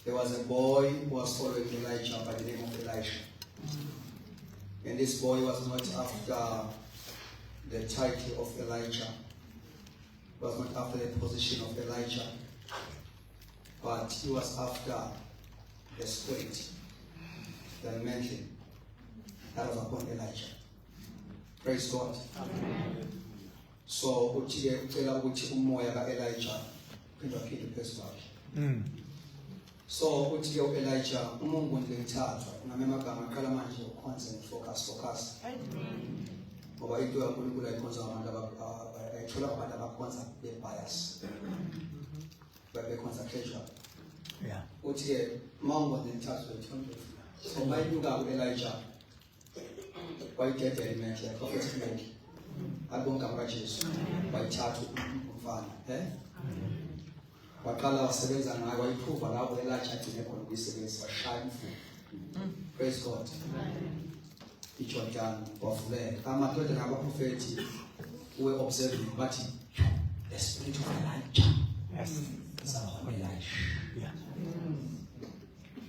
There was a boy who was following Elijah by the name of Elisha. And this boy was not after the title of Elijah. Was not after the position of Elijah. but he was after the spirit, the mantle that was upon Elijah. Praise God. So uthi-ke ucela ukuthi umoya ka-Elijah phinde phezu kwakhe. So uthi-ke u-Elijah uMungu ngithathwa ngame amagama aqala manje ukhonze focus. Ngoba into kaNkulunkulu ayikhonza abantu ayithola abantu abakhonza be-bias. Bekhonza casual. Yeah. Uthi-ke Mungu ngithathwa so mayinyuka u-Elijah wayidedela imethi yakhe imethi abonke kaJesu wayithatha umfana waqala wasebenza ngayo wayiprova lapho Elijah agcine khona ukuyisebenzisa washaya umfula. Praise God. iJordan wavuleka amadoda nabaprofethi we observing bathi the spirit of Elijah Yes. is upon Elijah. Yeah.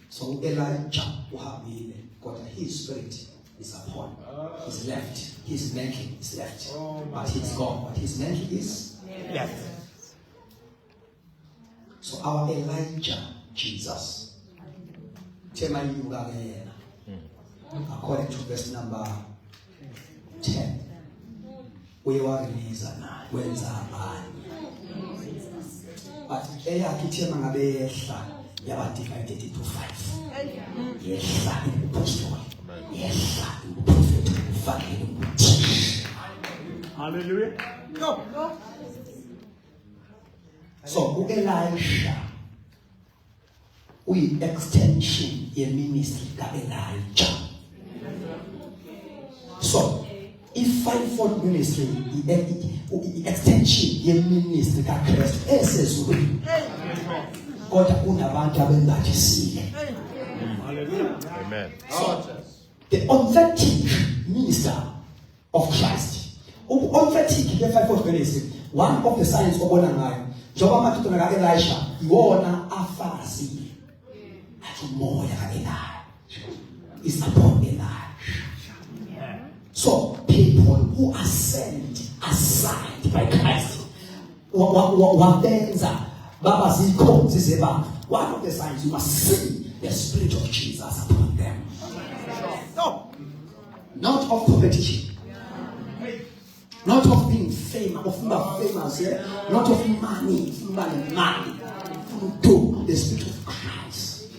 So Elijah uhambile kodwa his spirit is upon his left, his mantle is left, but he's gone, but his mantle is. Yes. So our Elijah, Jesus, according to verse number 10, we were released now. When's our body? But Elijah divided into 5. Yes, apostle. Yes, prophet. Hallelujah. No. So Elijah, we extension in ministry of Elijah. So if 5-fold ministry, extension in ministry of Christ, says we. God unabantu abengathisiwe. Amen. So the authentic minister of Christ. Authentic the 5-fold ministry. One of the signs obona ngayo. Njengoba amadoda ka-Elisha iwona afazile. Athi umoya ka-Elijah is upon Elijah. So people who are sent, assigned by Christ, wabenza baba zikhonzi zebanga. One of the signs you must see the spirit of Jesus upon them. No, not of competition. Not of being famous, not of money, to the spirit of Christ.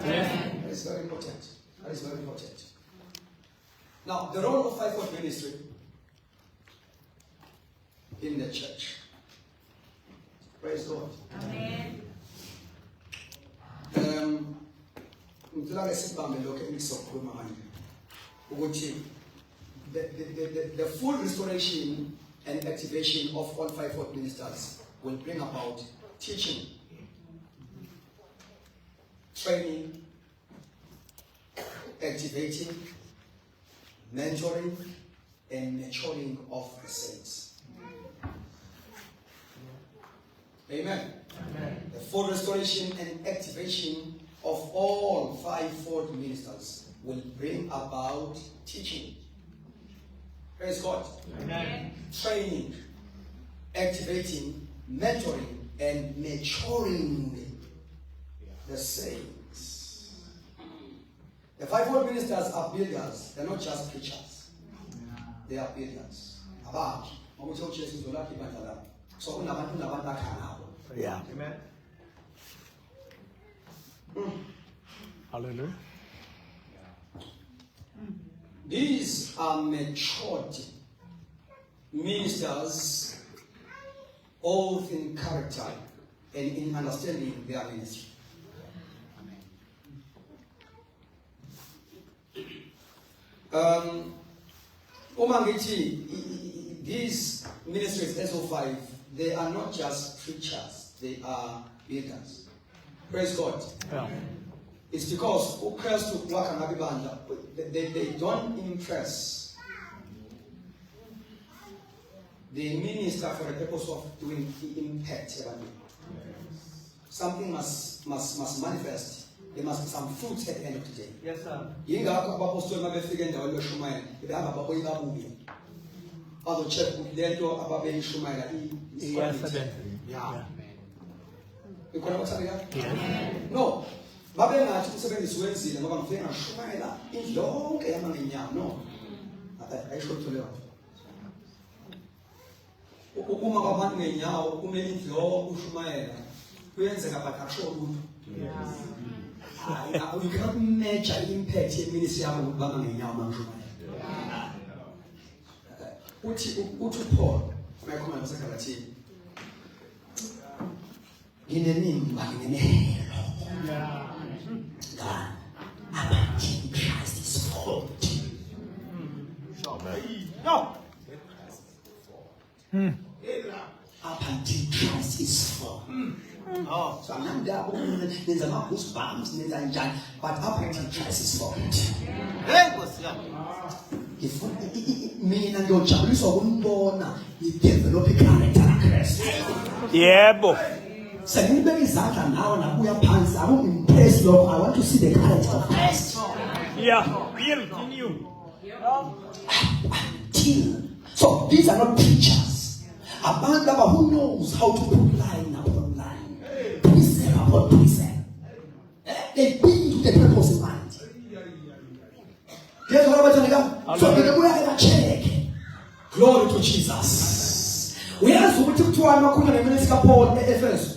That is very important. That is very important. Now, the role of 5-fold ministry in the church. Praise God. Amen. The full restoration and activation of all 5-fold ministers will bring about teaching, training, activating, mentoring, and maturing of the saints. Amen. Amen. The full restoration and activation of all 5-fold ministers will bring about teaching. Praise God. Amen. Training, activating, mentoring, and maturing the saints. The 5-fold ministers are builders. They're not just preachers. They are builders. So Yeah. Amen. Hallelujah. These are matured ministers, both in character and in understanding their ministry. These ministries, SO5, they are not just preachers, they are builders. Praise God. Yeah. It's because they don't impress. They minister for the purpose of doing the impact. Something must manifest there must be some fruits at the end of the day. Yes, sir. Yingakho abapostoli mabefika endaweni beshumayela behamba babuye babuye bazo-check ukuthi lento ababeyishumayela Yeah. ikhona bathandeka? No, babengathi umsebenzi wenzile ngoba ngifike ngashumayela indlu yonke yama ngenyawo. No, ayisho lutho leyo. Uma kwabantu ngenyawo kumele indlu yonke ushumayela kuyenzeka but akusho lutho. You cannot measure impact yeministry yakho ukubamba ngenyawo mangishumayela. Uthi Paul mayekhuluma naseGalatia nginenimba nginenehelo ngani abathi Christ is fault. No. Up until Christ is fault. Oh. So I'm not there's a goosebumps, but up until Christ is fault. Hey, what's that? If mina ngiyojabuliswa ukumbona i-develop i-character kaKristu. Yebo. Sengibeka izandla nawe nabuya phansi, I won't impress lokho. I want to see the character of Christ. Yeah. Build in you. So these are not preachers. Abantu who knows how to put line upon line, precept upon precept. They build the purpose in mind. Here's what I'm telling you. So we can check. Glory to Jesus. We are so to Paul Ephesians,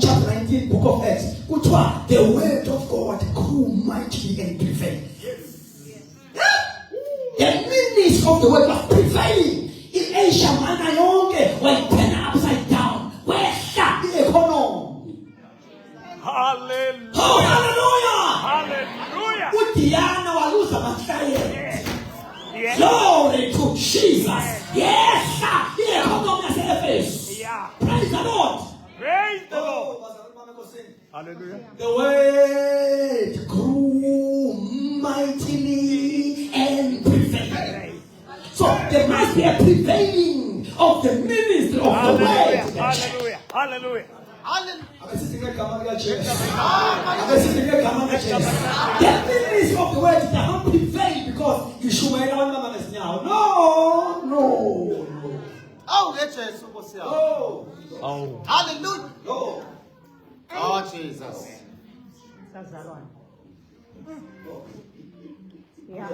chapter 19, book of Acts. The word of God grew mighty and prevailing. The ministry of the word was prevailing in Asia. Manayonge went upside down. Where shall the economy? Hallelujah. Oh, hallelujah! Hallelujah. Utiana waluza masaye. Yeah. Glory to Jesus. Yes, sir. The economy has a face. Yeah. Praise the Lord. Praise the Lord. Oh, Hallelujah. the word grew mightily and prevailing. So there must be a prevailing of the ministry of the word. Hallelujah. Hallelujah. Hallelujah. The ministry of the word cannot prevail because you should wear on now. No. Oh, let's just what's up. Oh. Hallelujah. No. Oh, Jesus. Yeah.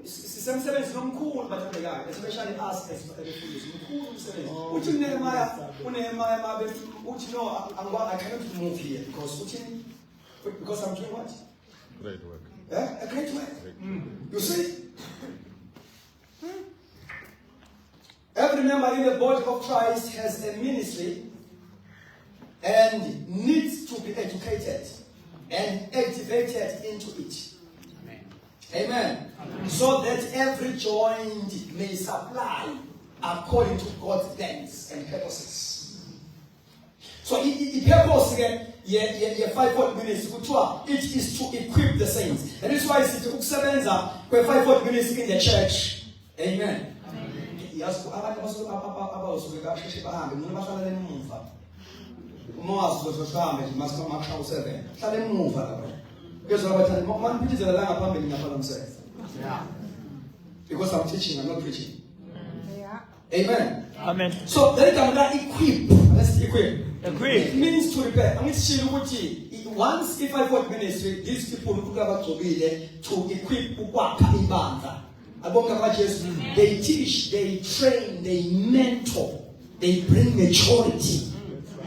Sisemsebenzi nomkhulu bathandekayo, especially us as abafundi. Umkhulu umsebenzi. Uthi uNehemiah mabe uthi no, I cannot move here because I'm doing what? Great work. A great work. You see? Every member in the body of Christ has a ministry and needs to be educated and activated into it. Amen. So that every joint may supply according to God's plans and purposes. So the purpose again, fivefold ministry, it is to equip the saints. And this is why it's to ukusebenza kwe fivefold ministry in the church. Amen. Yes, abantu abasuke kasheshe bahambe noma bahlala emuva. Uma wazizohambe masika 7. Hlala emuva lapha. Because abathandi mangiphithizela la ngaphambili ngaphala umsebenzi. Yeah. Because I'm teaching, I'm not preaching. Yeah. Amen. Amen. So then I'm gonna equip. Let's equip. Equip. It means to repair. I mean, once if I work ministry, these people who have to be there to equip they teach, they train, they mentor, they bring maturity.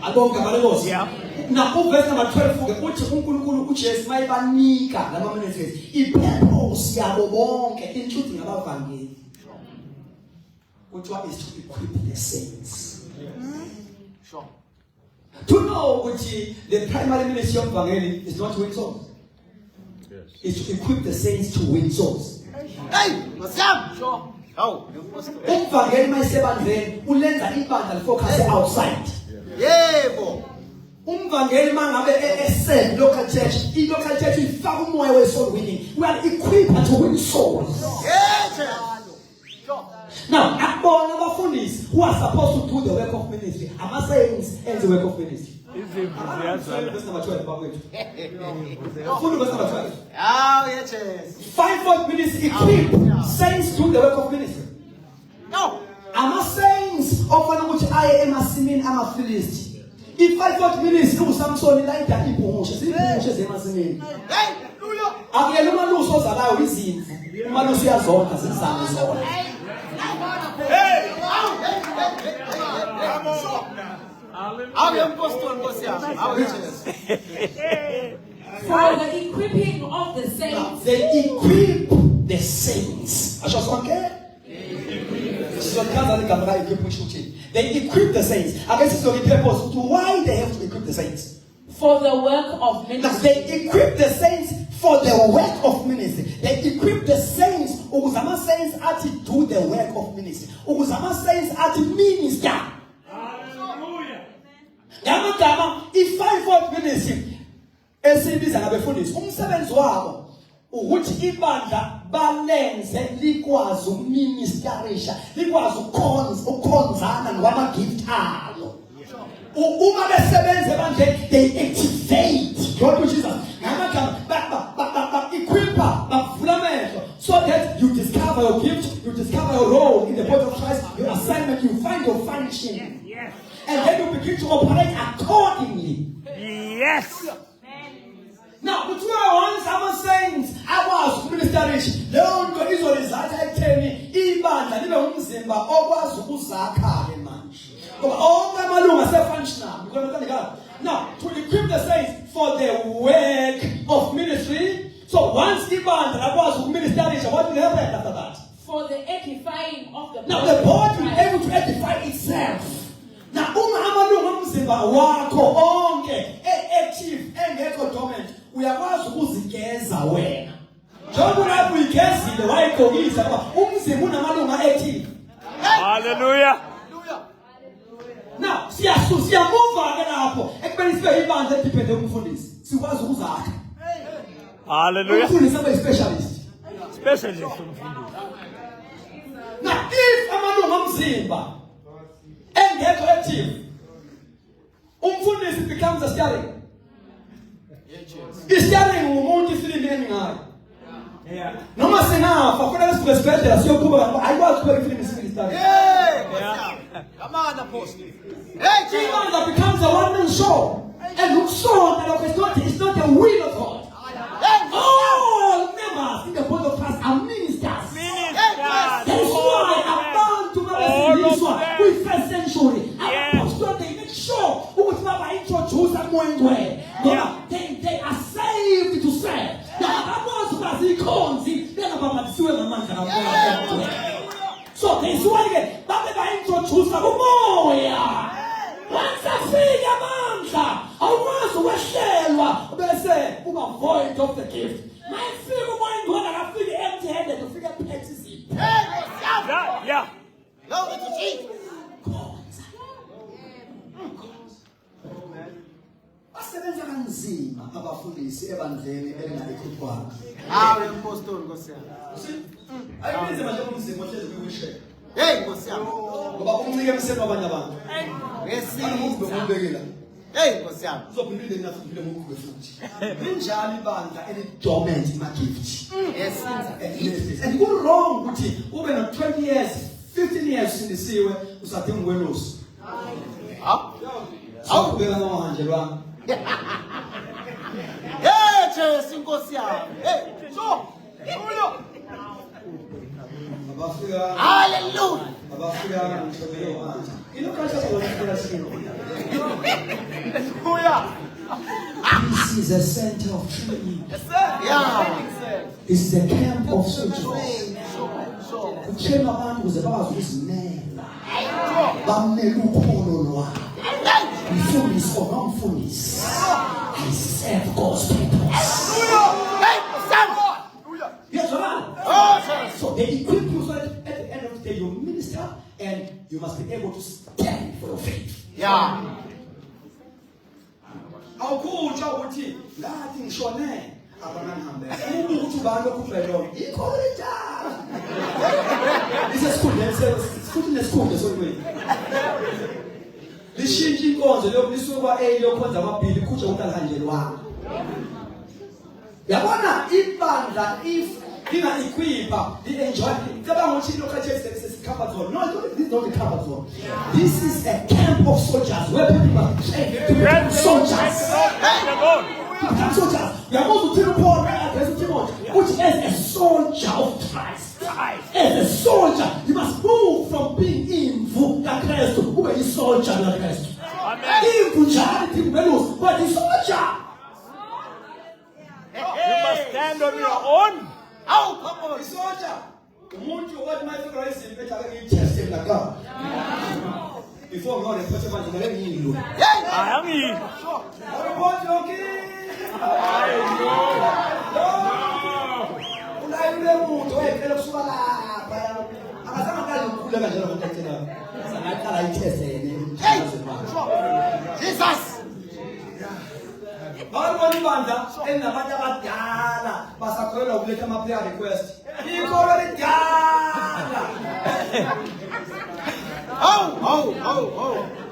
Yeah. Now, verse number 12, including about evangeli. Which one is to equip the saints? Sure. To know which the primary ministry of evangeli is not to win souls. Yes. It's to equip the saints to win souls. Hey, what's up? Sure. Oh, you must have. Evangeli mayisebandleni ulenza ibandla focus outside. Yeah, boy. Umvangeli mangabe esend local church, local church ifaka umoya we soul winning. We are equipped to win souls. Yeah, sure. Now, abona abafundisi who are supposed to do the work of ministry, ama sayings and the work of ministry. Verse number 12, bafowethu. Full verse number 12. Oh, yes. Fivefold ministry equip saints to the work of ministry. No. Ama-saints ofana ukuthi aye emasimini amaFilisti. I-fivefold ministry uSamson ilayida ibhungushe, sibhungushe zemasimini. Hallelujah. Akuyena umalusi ozalayo izimvu. Umalusi uyazonda zizane zona. For the equipping of the saints. They equip the saints. Asho sonke? They equip the saints. I guess it's the purpose to why they have to equip the saints. For the work of Now, ministry. they equip the saints for the work of ministry. They equip the saints. Ukuzama saints ati do the work of ministry. Ukuzama saints ati minister. Hallelujah. Yamagama i-fivefold ministry esibiza ngabefundisi. Umsebenzi wabo ukuthi ibandla balenze likwazi ukuministerisha, likwazi ukukhonzana ngwama-gift alo. Uma besebenza ebandleni, they activate. God Jesus. Equipa, bavula amehlo, so that you discover your gift, you discover your role in the body of Christ, your assignment, you find your function. Yes. And then you begin to operate accordingly. Yes. Now, between once I'm saying I was ministerish, leyo nto izorizatha ekutheni ibandla libe umzimba okwazi ukuzakha ke manje. Ngoba onke amalungu ase-functional. Now, to equip the saints for the work of ministry. So once ibandla lakwazi ukuministerisha, what will happen after that? For the edifying of the body. Now the body will be able to edify itself. Now uma amalungu omzimba wakho onke active engekho dormant, uyakwazi ukuzigeza wena. Njengoba lapho uyigezile wayigqokisa ngoba umzimba unamalungu active. Hallelujah. Now siyamova ke lapho ekubeni sibe ibandla edepende kumfundisi. Sikwazi ukuzakha. Hallelujah. Umfundisi abe specialist. Specialist. Now if amalungu omzimba engekho active, umfundisi becomes a steering. I-steering umuntu ifilimi eningayo. Noma singafa kufanele sibe esibhedlela siyoqhubeka ayikwazi ukuba ifilimi isifili steering. Come on, Apostle. That becomes a one-man show. And ukusonda it's not the will of God. All members in the body of Christ are ministers. That is why abantu babeziliswa kwi-first century. Apostles, they make sure ukuthi baba-introduce umoya ngcwele. They are saved to serve. Abakwazi ukwazi ikhonzi bengabamatisiwe ngamandla kamoya ngcwele. So this why babe ba-introduce umoya. Once afika amandla, awukwazi ukwehlelwa bese uba void of the gift. Mayefika umoya ngcwele akafiki empty-handed, ufika ephethe izipho. Yeah. Glory to Jesus. Basebenza kanzima abafundisi ebandleni elingalikhuphwana. Hawe Apostle Nkosi yami. Ayibize manje umzimba ohlezi kwi-wheelchair. Hey Nkosi yami. Ngoba umncike emseni wabanye abantu. Ngesinza. Ubekela. Hey Nkosi yami. Uzophinde nafuthi ngokukhulu futhi. Linjalo ibandla eli-dormant ima-gift. Ngesinza. And ku wrong ukuthi ube no 20 years, 15 years sindisiwe usadinga ukwelusa. Awubeka namanje lwami. Hey Jesu Nkosi yami. Hey, so. Abafika. Hallelujah. Abafika ngishobele manje. Ilokhathi sokufika sino. This is a center of training. Yeah. This is a camp of soldiers. Kuthena abantu ukuze bakwazi ukuzimela. Bamele ukholo lwabo. Mfundisi or non-mfundisi. I serve God's purpose. Yes, right? So they equip you so that at the end of the day you minister and you must be able to stand for your faith. Yeah. Awukutsha ukuthi ngathi ngishone abanangihambe. Ukuthi ubani lokufelo. Ikho njalo. Isesikhundleni sesikhundleni so lishintshe inkonzo lisuka eyokhonza amabhili kutshe uNtalahanjelwana. Yabona ibandla if linga-equipa li-enjoy cabanga ukuthi lokho sesi-comfort zone. No, this is not the comfort zone. This is a camp of soldiers where people are trained to become soldiers. Become soldiers. Uyakwazi uthini uPaul adresse uTimothy uthi as a soldier of Christ. As a soldier, you must move from being imvu kaKristu ube yi-soldier kaKristu. Imvu njalo ithi but i-soldier. You must stand on your own. How come on, soldier? Umuntu what my figure is in better than test la God. Before God is possible to let me look. I am here. What you okay? Una yule muntu wayekela kusuka lapha. Akazama kazi ukukhula kanjalo ngokuthethela. Sanaqala itest yene. Jesus. Bawubona ibandla enabantu abadala basakholelwa ukuletha ama-prayer request. Ikolo lidala.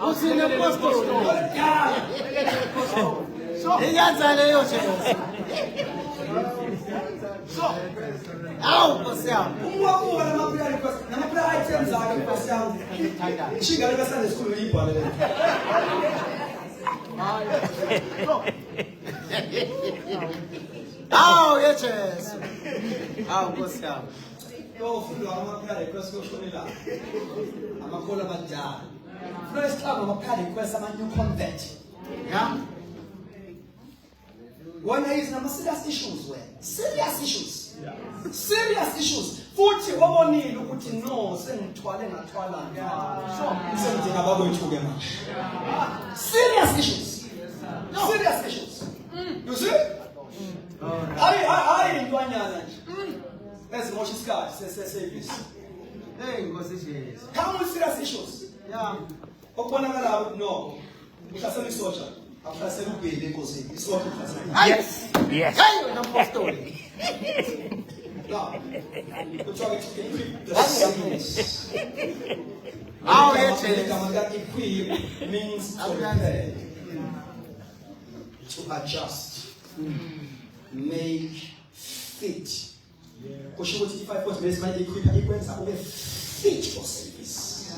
Usine apostol. Lidala. Iyanza leyo Jesus. Nkosi yami. Umwabuka nama-prayer request, nama-prayer items akhe Nkosi yami. Ishingane kaSunday school uyibhalele. Yes. Nkosi yami. Yofunda ama-prayer request koshonela. Amakhola abadala. First time ama-prayer request ama-new convert. Yeah. When there is serious issues, serious issues. Serious issues. Futhi wabonile ukuthi no sengithwale ngathwala sengidinga bakwethuke manje. Serious issues. Serious issues. You see? Hayi intwanyana nje. Ezimosha isikhathi service. Nkosi Jesus. Come with serious issues. Yeah. Okubonakala ukuthi no. Uhlasela isotsha. Akuhlasela ubhele enkosini. Isotsha uhlasela. Yes. Yes. Hey, wena apostol. Now, we're trying to equip the saints. Yes. Equip means to prepare, to adjust, make fit. Because if I put this, my equip equipment are fit for service.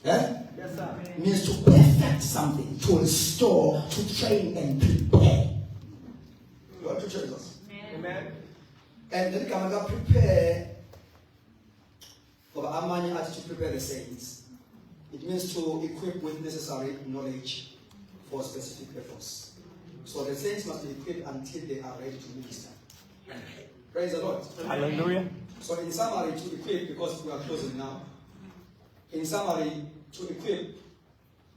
Yes, sir. Means to perfect something, to restore, to train and prepare. You are to Jesus. Amen. And then come and prepare for the Amani to prepare the saints. It means to equip with necessary knowledge for specific purpose. So the saints must be equipped until they are ready to minister. Praise the Lord. Hallelujah. So in summary, to equip, because we are closing now. In summary, to equip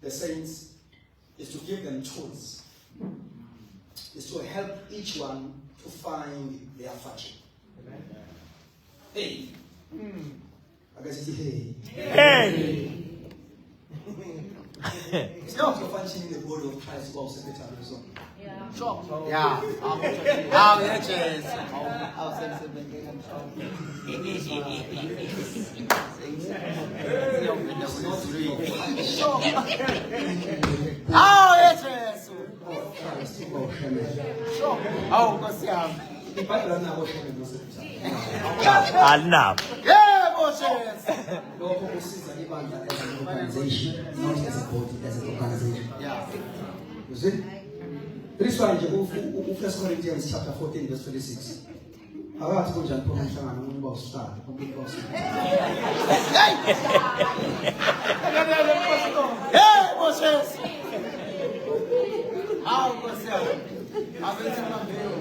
the saints is to give them tools. Is to help each one to find their function. Amen. Hey. I guess it's hey. Hey. It's not your function in the body of Christ also secretary as well. Yeah. Sure. Yeah. Yes. Yes. Nkosi yami. Ibhayibheli alinaboshebe Enough. Yebo Jesus. lokho kusiza ibandla as an organization, not as a body, as an organization. Yeah. You see? This one nje u1 Corinthians chapter 14 verse 26. Akathi kunjani phela umhlangano umuntu bawusithatha, umuntu bawusithatha. Yebo Jesus. Nkosi yami. Abethi mabheyo.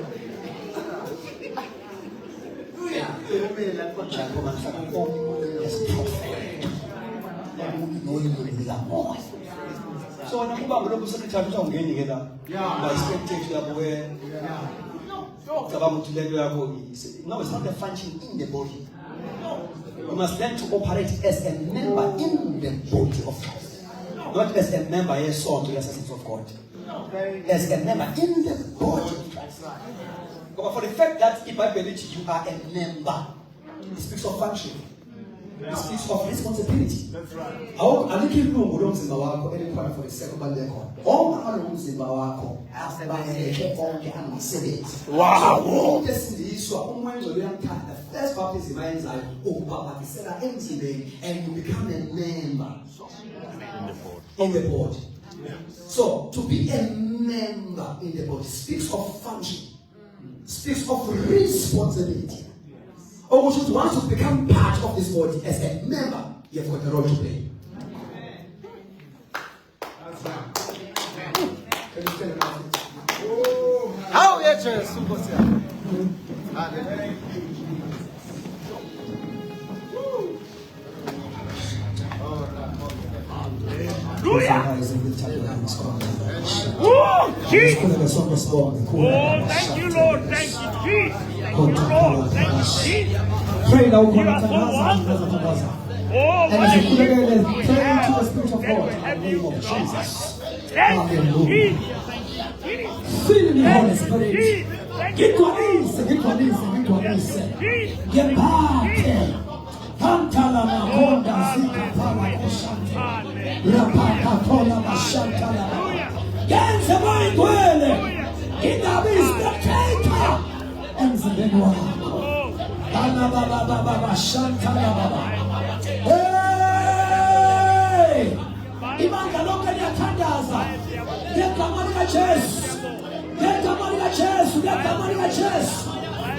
So nakubamba lokhu secretary uzawungeni ke la. La expectation yabo where cabanga ukuthi lento yakho no, it's not a function in the body. You must learn to operate as a member in the body of Christ. Not as a member yesonto yasasins of God. As a member in the body of Christ. But for the fact that if I believe you are a member, it speaks of function. It speaks of responsibility. That's right. Alikho ilungu lomzimba wakho elikhona for the sake of balekho. Onke umzimba wakho asebenze konke amasebenzi. Wow. Esindiswa umoya ngcwele uyamthanda. First baptism ayenzayo ukubhaphathizela emzimbeni and you become a member in the body. So to be a member in the body speaks of function, speaks of responsibility. Or we should want to become part of this body as a member, you have got a role to play. Can you tell about it? How yes, Jesus. Hallelujah. Oh, Jesus. Oh, thank you, Lord. Thank you, Jesus. Lord, thank you, Jesus. Pray now, You are so wonderful. Oh, and my as you pray goodness. to the Spirit of God in the name of Jesus. Thank you, Hallelujah. Jesus. Feel the Holy Spirit. Thank Get you, to Lord. ease, get to ease, get to ease. Jesus. Get back. Kantala makonda zika pala koshante. Rapaka tola mashantala. Genze mai dwele. Kinabista keka. Emzibeni wako. Baba baba baba shantala baba. Hey! Imanga lonke liyatandaza. Ngegama lika Jesu. Ngegama lika Jesu. Ngegama lika Jesu.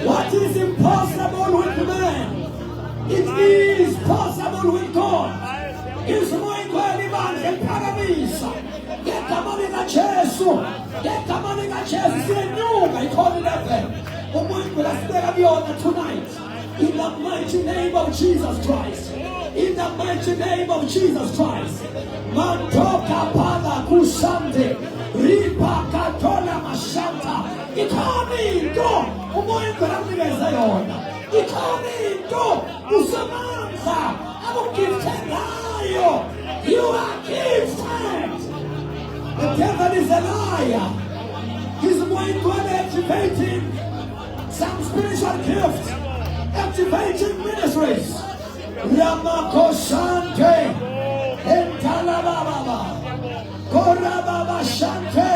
What is impossible with man? It is possible with God. It's more incredible than paradise. Get the money in Jesu. Get the money in Jesu. See a new, I call it that way. Oh my God, let's better be on tonight. In the mighty name of Jesus Christ. In the mighty name of Jesus Christ. Mantoka pada kusante. Ripa katola mashanta. Ikoni ndo. Umoye kuramile zayona. Ikoni ndo. Usamanza. Abukitenayo. You are gifted. The devil is a liar. He's going to activating some spiritual gifts, activating ministries. Ramako Shante, Entalababa, Korababa Shante,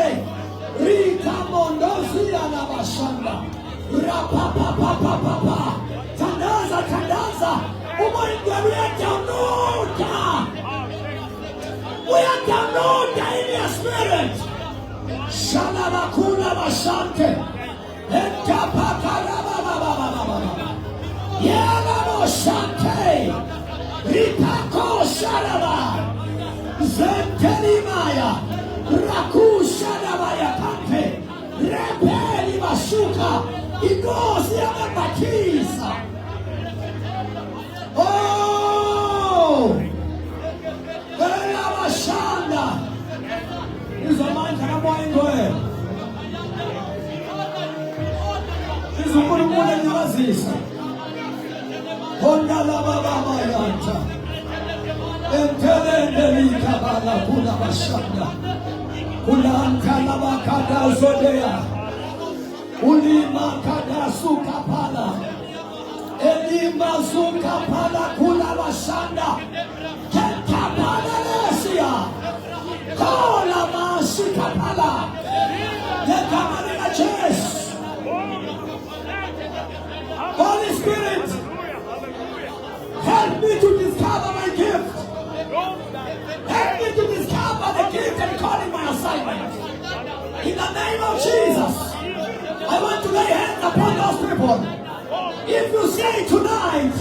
Rika Mondosi Alabashanda, Rapapapapapa, Tandaza, Umoinga, we are downloaded in your spirit. Shalabakula Bashante, Entapakarababa, Yalabo Shante, Ripako Shalaba, Zentelimaya, Raku Shalabaya Kante, Repeli Bashuka, Igosi Amatisa. Oh! Shanda is a man can avoid where is a good woman in Aziz. Honda la Baba Mayanta and Telendelica Bala Pula Bashanda Ulanta Labakada Zodea Ulima Kada Suka Pala Elima Suka Pala Kula Bashanda Kola Masikapala. Holy Spirit, help me to discover my gift. Help me to discover the gift and calling my assignment. In the name of Jesus, I want to lay hands upon those people. If you say tonight,